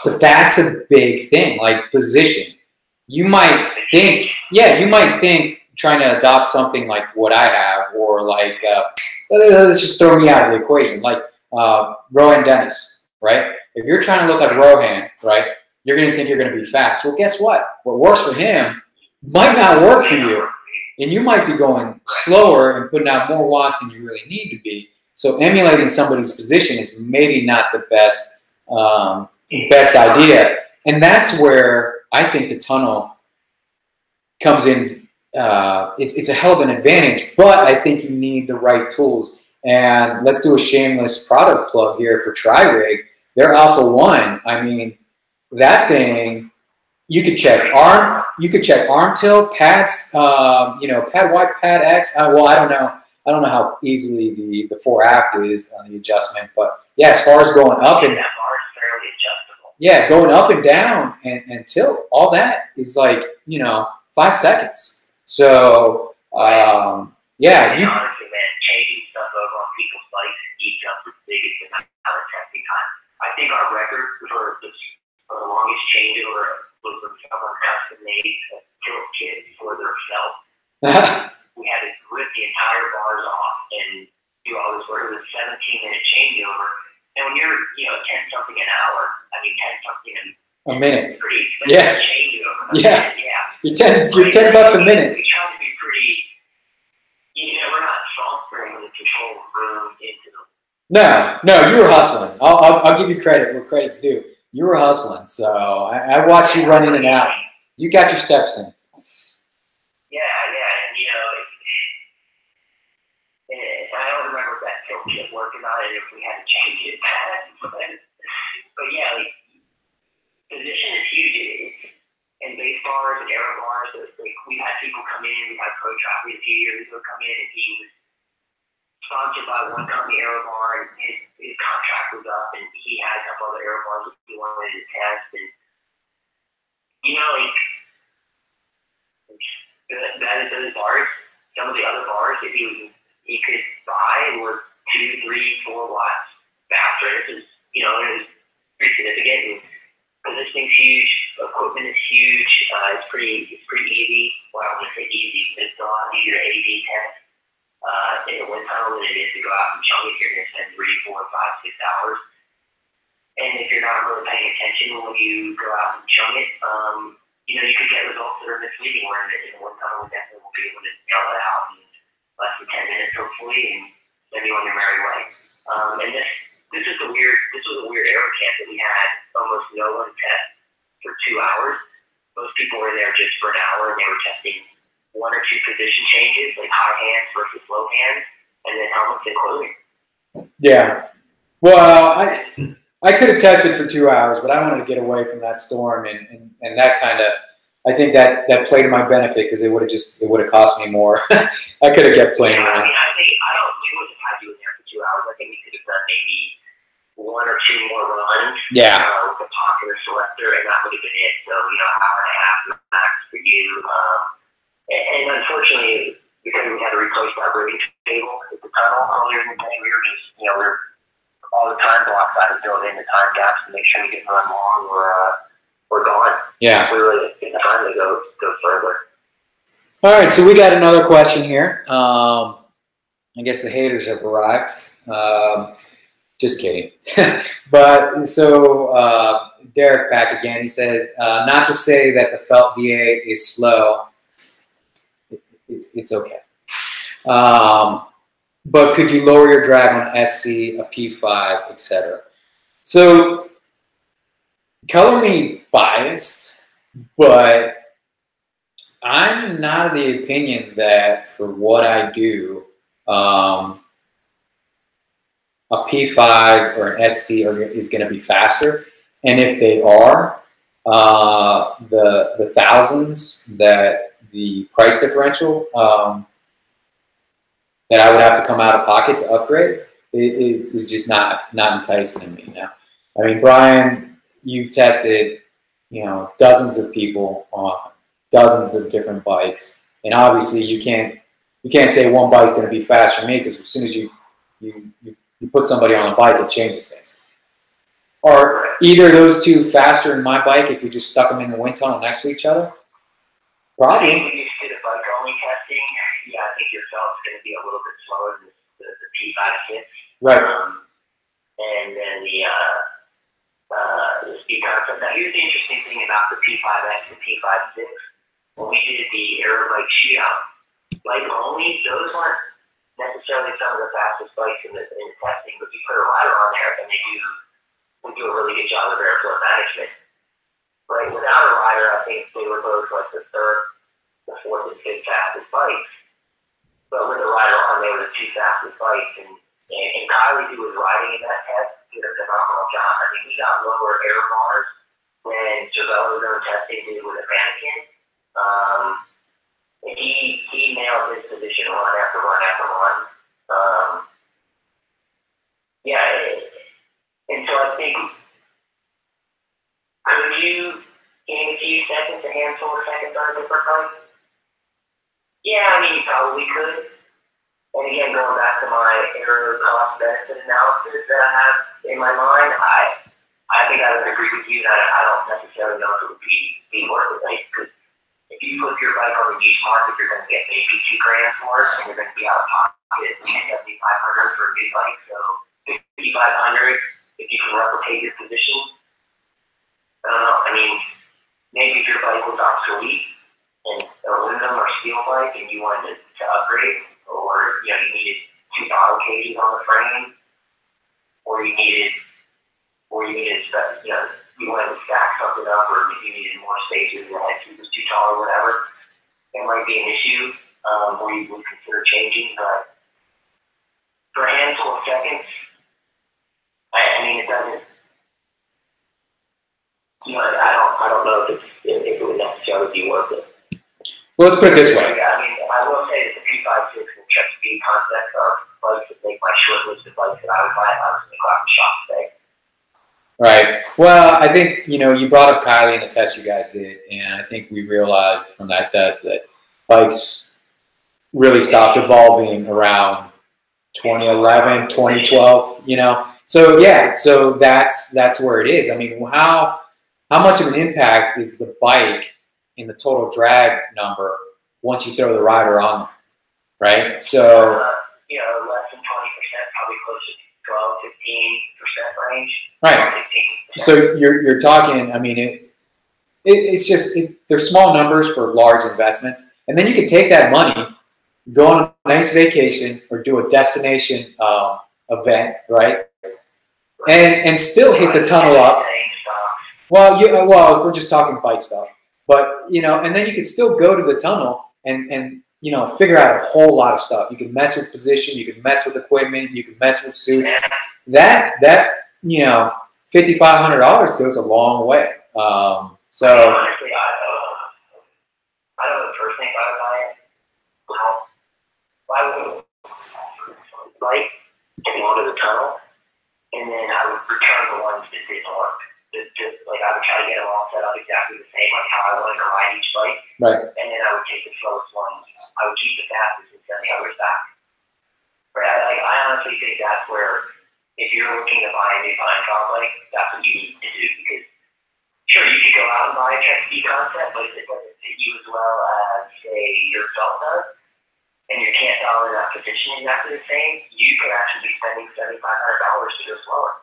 But that's a big thing, like position. You might think, trying to adopt something like what I have, or like, let's just throw me out of the equation, like Rohan Dennis, right? If you're trying to look like Rohan, right, you're going to think you're going to be fast. Well, guess what? What works for him might not work for you. And you might be going slower and putting out more watts than you really need to be. So emulating somebody's position is maybe not the best idea. And that's where I think the tunnel comes in. It's a hell of an advantage, but I think you need the right tools. And let's do a shameless product plug here for Tri-Rig. Their Alpha 1, I mean, that thing, you could check arm tilt, pads, you know, pad Y, pad X. Well, I don't know how easily the before after is on the adjustment, but yeah, as far as going up and going up and down and tilt, all that is like, you know, 5 seconds. So yeah, you honestly, man, changing stuff over on people's bikes eats up the biggest amount of testing time. I think our record for the longest changeover was when someone custom made a tilt kit for themselves. We had to rip the entire bars off and do all this work. It was a 17-minute changeover. And when you're, you know, 10 something an hour, I mean 10 something a minute. Pretty expensive changeover. Yeah. You're $10 a minute. We try to be pretty, you know, we're not fostering the control room into the. No, you were hustling. I'll give you credit where credit's due. You were hustling, so I watched you run in and out. You got your steps in. Yeah, and you know, I don't remember if that tilt kept working on it if we had to change it. but yeah, like, position is huge. And base bars and aero bars, like, we've had people come in, we've had pro triathletes a few years ago come in, and he was sponsored by one company, aero bar, and his contract was up, and he had a couple other aero bars that he wanted to test, and, you know, like, those bars, some of the other bars that he could buy were 2, 3, 4 watts faster. It was, you know, it was pretty significant. And positioning's huge, equipment is huge. It's pretty easy. Well, I wouldn't say easy, but it's a lot easier to A/B test in the wind tunnel than it is to go out and chunk it. You're going to spend 3, 4, 5, 6 hours. And if you're not really paying attention when you go out and chunk it, you know, you could get results that are misleading. Where in the wind tunnel, we definitely will be able to nail it out in less than 10 minutes, hopefully, and send you on your merry way. And this was a weird AeroCamp that we had almost no one test for 2 hours. Most people were there just for an hour, and they were testing 1 or 2 position changes, like high hands versus low hands, and then helmets and clothing. Yeah. Well, I could have tested for 2 hours, but I wanted to get away from that storm, and that kind of, I think that played to my benefit because it would have cost me more. I could have kept playing around. I mean, we wouldn't have had you in there for 2 hours. I think we could have done maybe 1 or 2 more runs. Yeah. With the popular selector, and that would have been it. So, you know, hour and a half max for you. And unfortunately, because we had to replace that rigging table at the tunnel earlier in the day, we were just, you know, all the time blocks I had to build in the time gaps to make sure we didn't run long or we're gone. Yeah. We really didn't get time to go further. All right, so we got another question here. I guess the haters have arrived. Just kidding. But so Derek back again. He says, not to say that the felt VA is slow. It's okay. But could you lower your drag on SC, a P5, etc.? So, color me biased, but I'm not of the opinion that for what I do, a P5 or an SC is going to be faster. And if they are, the thousands that the price differential that I would have to come out of pocket to upgrade is just not enticing to me now. I mean, Brian, you've tested, you know, dozens of people on dozens of different bikes, and obviously you can't say one bike's going to be faster than me, because as soon as you put somebody on a bike, it changes things. Are either of those two faster than my bike if we just stuck them in the wind tunnel next to each other? Probably. When you did a bike only testing, yeah, I think your felt's going to be a little bit slower than the P5 6. Right. And then the speed concept. Now, here's the interesting thing about the P5X and P5 6. When we did the aero bike shootout, bike only, those weren't necessarily some of the fastest bikes in the testing, but you put a rider on there and they do a really good job of airflow management. Right, without a rider, I think they were both like the 3rd, the 4th, and 5th fastest bikes. But with a rider on, they were the 2 fastest bikes. And Kylie, who was riding in that test, did a phenomenal job. I mean, he got lower air bars than Cervello's own testing did with a mannequin. And he nailed his position run after run after run. Yeah, and so I think, could you gain a few seconds, a handful of seconds on a different bike? Yeah, I mean, you probably could. And again, going back to my aero cost benefit analysis that I have in my mind, I think I would agree with you that I don't necessarily know if it would be worth it. Because if you put your bike on the used market, you're going to get maybe $2,000 for it, and you're going to be out of pocket at least $7,500 for a new bike. So $5,500, if you can replicate your position. I don't know. I mean, maybe if your bike was obsolete and aluminum or steel bike, and you wanted to upgrade, or you needed 2 bottle cages on the frame, or you wanted to stack something up, or if you needed more spaces and the head was too tall or whatever, it might be an issue where you would consider changing. But for a handful of seconds, I mean, it doesn't. You know, I don't know if it would necessarily be worth it. Well, let's put it this way. I mean, I will say that the P56 and check speed concepts are bikes that make my short list of bikes that I would buy if I was in the clock shop today. Right. Well, I think, you know, you brought up Kylie and the test you guys did, and I think we realized from that test that bikes really stopped evolving around 2011, 2012, you know. So yeah, so that's where it is. I mean, how much of an impact is the bike in the total drag number once you throw the rider on there, right? So you know, less than 20%, probably closer to 12, 15% range. Right. 15%. So you're talking. I mean, it's just they're small numbers for large investments, and then you can take that money, go on a nice vacation, or do a destination event, right? And still hit the tunnel up. Well, if we're just talking bike stuff, but you know, and then you can still go to the tunnel and you know, figure out a whole lot of stuff. You can mess with position, you can mess with equipment, you can mess with suits. That you know, $5,500 goes a long way. So honestly, I don't know the first thing I would buy it. I would bike and go to the tunnel, and then I would return the ones that didn't work. Just like I would try to get them all set up exactly the same, like how I wanted to ride each bike. Right. And then I would take the slowest ones. I would keep the fastest and send the others back. But I honestly think that's where, if you're looking to buy a new time trial bike, that's what you need to do. Because sure, you could go out and buy a check speed concept, but if it doesn't fit you as well as, say, your belt does, and your can't dollar that position exactly the same, you could actually be spending $7,500 to go slower.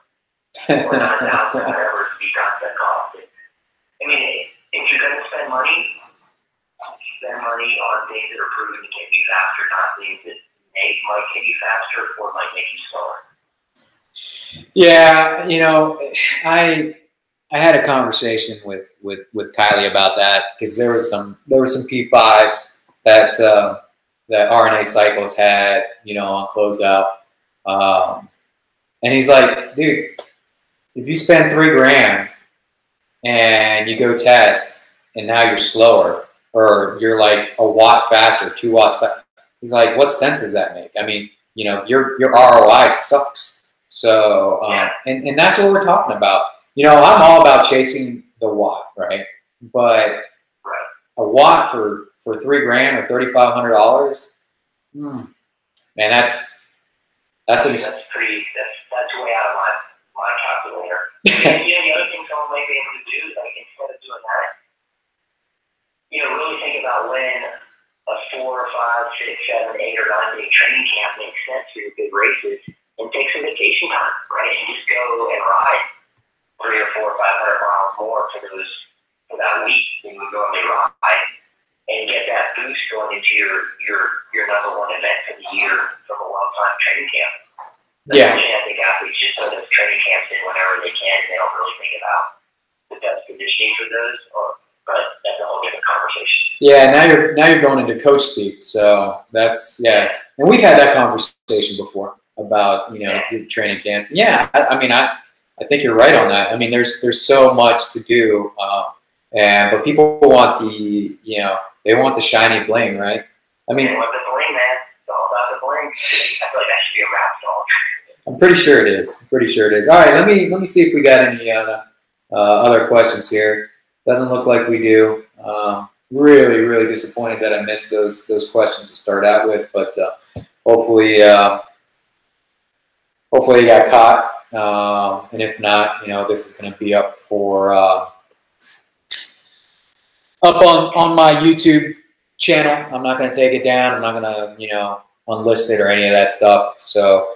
Or $9,000, whatever speed concept costs. I mean, if you're going to spend money on things that are proven to get you faster, not things that might get you faster or might make you slower. Yeah, you know, I had a conversation with Kylie about that, because there was some P5s that that RNA Cycles had, you know, on closeout, and he's like, dude, if you spend $3,000 and you go test, and now you're slower, or you're like a watt faster, 2 watts faster, he's like, what sense does that make? I mean, you know, your ROI sucks. So, and that's what we're talking about. You know, I'm all about chasing the watt, right? But a watt for $3,000 or $3,500, man, that's pretty. That's way out of my calculator. And the other thing someone might be able to do, like instead of doing that, you know, really think about when a 4 or 5, 6, 7, 8, or 9 day training camp makes sense for your big races, and take some vacation time, right? And just go and ride 300 or 400 or 500 miles more for that week than you would normally ride, and get that boost going into your number one event for the year from a well-timed training camp. Yeah. I think athletes just go to those training camps in whenever they can, and they don't really think about the best conditioning for those. But that's a whole different conversation. Yeah, now you're going into coach speak, so that's and we've had that conversation before about, you know, training camps. Yeah, I mean, I think you're right on that. I mean, there's so much to do, but people want they want the shiny bling, right? I mean, they want the bling, man. It's all about the bling. I feel like that should be a rap song. I'm pretty sure it is. All right, let me see if we got any other questions here. Doesn't look like we do. Really disappointed that I missed those questions to start out with, but hopefully you got caught. And if not, you know, this is going to be up for up on my YouTube channel. I'm not going to take it down. I'm not going to, you know, unlist it or any of that stuff. So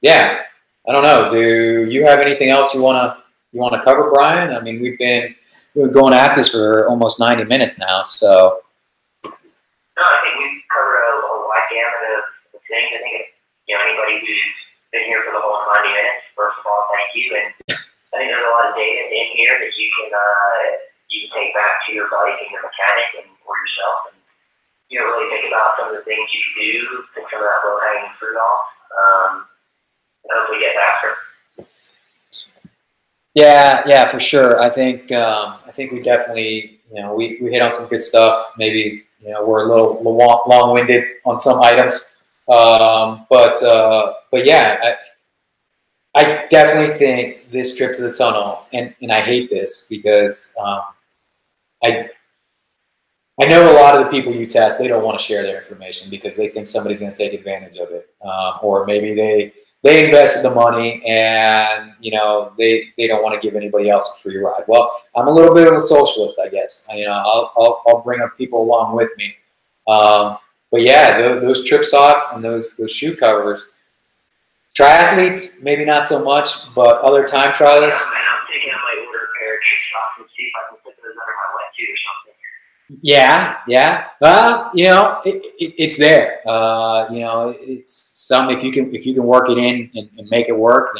yeah, I don't know. Do you have anything else you want to cover, Brian? I mean, we've been going at this for almost 90 minutes now. So no, I think we've covered a wide gamut of things. I think anybody who's been here for the whole 90 minutes, first of all, thank you. And I think there's a lot of data in here that you can take back to your bike and your mechanic and for yourself, and really think about some of the things you can do, take some of that low hanging fruit off. and hopefully get faster. Yeah, for sure. I think we definitely, we hit on some good stuff. Maybe, we're a little long-winded on some items, but yeah, I definitely think this trip to the tunnel, and I hate this because I know a lot of the people you test, they don't want to share their information because they think somebody's going to take advantage of it, or maybe they invested the money and they don't want to give anybody else a free ride. Well, I'm a little bit of a socialist, I guess. I'll bring up people along with me. But yeah, those trip socks and those shoe covers. Triathletes, maybe not so much, but other time trialists. I'm thinking I might order a pair of trip socks and see if I can put those under my wetsuit or something. Yeah. Well, it's there. It's some if you can work it in and make it work,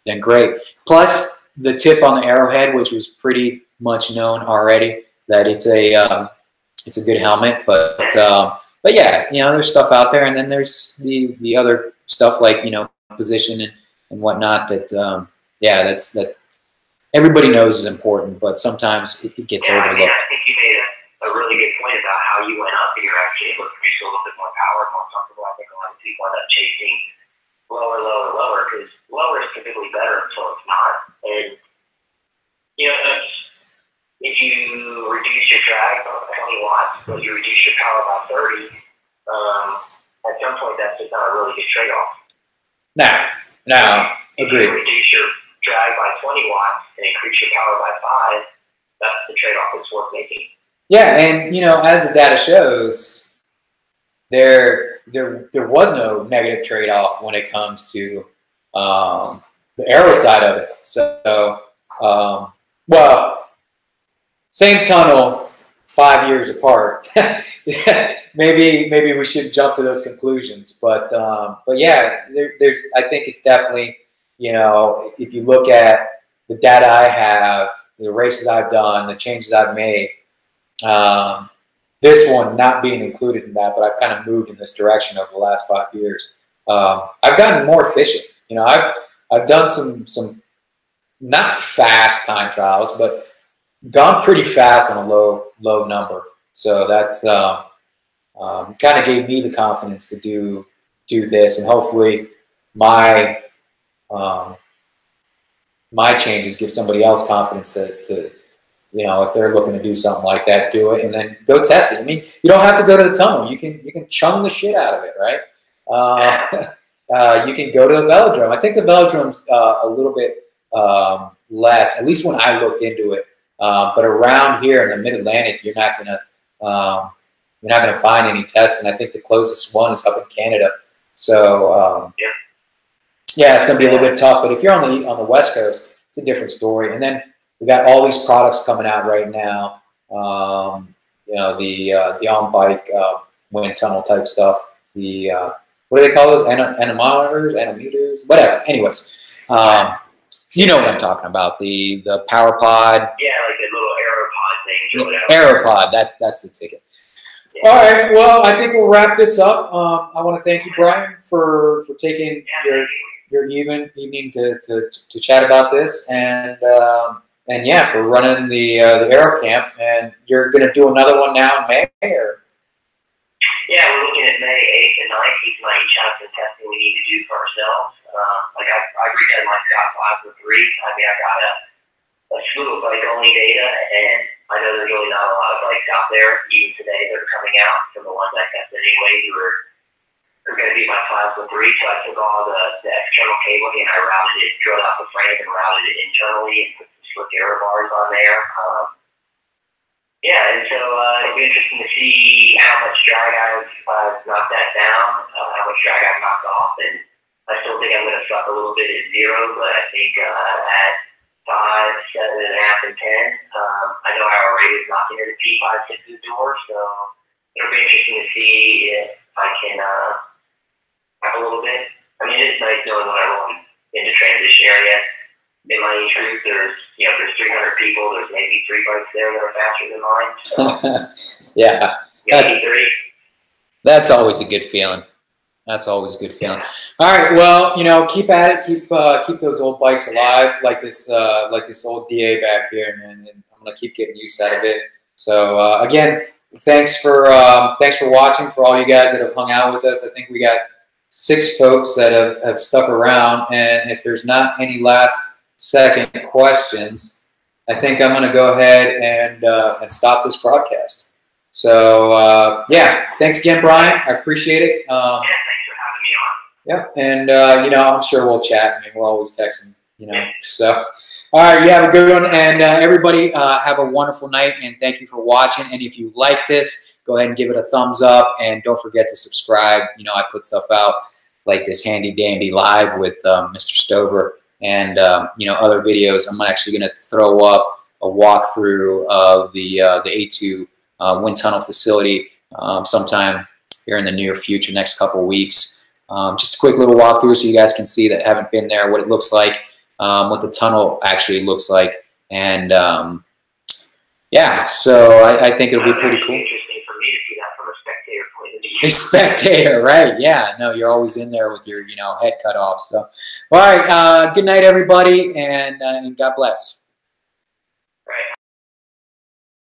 then great. Plus the tip on the arrowhead, which was pretty much known already, that it's a good helmet. But yeah, there's stuff out there, and then there's the other stuff like position and whatnot that that everybody knows is important, but sometimes it gets overlooked. I think you made a really good point about how you went up and you're actually able to produce a little bit more power, more comfortable. I think a lot of people end up chasing lower, because lower is typically better until it's not. And if you reduce your drag by 20 watts, but you reduce your power by 30, at some point that's just not a really good trade-off. No, agreed. If you reduce your drag by 20 watts and increase your power by 5, that's the trade-off that's worth making. Yeah, and as the data shows, there was no negative trade-off when it comes to the aero side of it. So, well, same tunnel, 5 years apart. maybe we should jump to those conclusions, but yeah, I think it's definitely, if you look at the data I have, the races I've done, the changes I've made, this one not being included in that, but I've kind of moved in this direction over the last 5 years. I've gotten more efficient. I've done some not fast time trials, but gone pretty fast on a low number. So that's kind of gave me the confidence to do this, and hopefully my changes give somebody else confidence to if they're looking to do something like that, do it, and then go test it. I mean, you don't have to go to the tunnel. You can chung the shit out of it, right? You can go to the velodrome. I think the velodrome's a little bit less, at least when I looked into it. But around here in the Mid-Atlantic, you're not gonna find any tests, and I think the closest one is up in Canada. So yeah, it's gonna be a little bit tough. But if you're on the West Coast, it's a different story. And then we got all these products coming out right now. The on-bike wind tunnel type stuff. The what do they call those? Anemometers, whatever. Anyways, you know what I'm talking about. The power pod. Yeah, like a little AeroPod thing or whatever. AeroPod. That's the ticket. Yeah. All right. Well, I think we'll wrap this up. I want to thank you, Brian, for taking your evening to chat about this, and yeah, for running the AeroCamp. And you're going to do another one now in May, or? Yeah, we're looking at May 8th and 9th. Keep an eye each out for testing we need to do for ourselves. Like I redone my Scott 5 with 3. I mean, I got a slew of bike-only data, and I know there's really not a lot of bikes out there, even today, that are coming out. From the ones I tested anyway, who are going to be my 5 with 3. So I took all the external cabling and I routed it, drilled out the frame and routed it internally, and put some slick aero bars on there. Yeah, and so it'll be interesting to see how much drag I've knocked that down, how much drag I've knocked off, and I still think I'm going to suck a little bit at 0, but I think at 5, 7.5, and 10, I know our rate is knocking at the P5, 6's door, so it'll be interesting to see if I can have a little bit. I mean, it's nice knowing when I roll in the transition area. In my age group, there's 300 people. There's maybe 3 bikes there that are faster than mine. So yeah, maybe 3. That's always a good feeling. That's always a good feeling. All right, well, you know, keep at it. Keep those old bikes alive, like this old DA back here, man. And I'm gonna keep getting use out of it. So again, thanks for watching. For all you guys that have hung out with us, I think we got 6 folks that have stuck around. And if there's not any last second questions, I think I'm gonna go ahead and stop this broadcast. So yeah, thanks again, Brian. I appreciate it. Yeah, and you know, I'm sure we'll chat. I mean, we're always texting, you know. So, all right, you have a good one, and everybody have a wonderful night. And thank you for watching. And if you like this, go ahead and give it a thumbs up, and don't forget to subscribe. You know, I put stuff out like this handy dandy live with Mr. Stover, and you know, other videos. I'm actually going to throw up a walkthrough of the A2 wind tunnel facility sometime here in the near future, next couple of weeks. Just a quick little walkthrough so you guys can see that haven't been there, what it looks like, what the tunnel actually looks like, and yeah, so I think it'll be pretty cool. Interesting for me to see that from a spectator point of view. A spectator, right? Yeah, no, you're always in there with your, you know, head cut off. So, all right, good night, everybody, and God bless.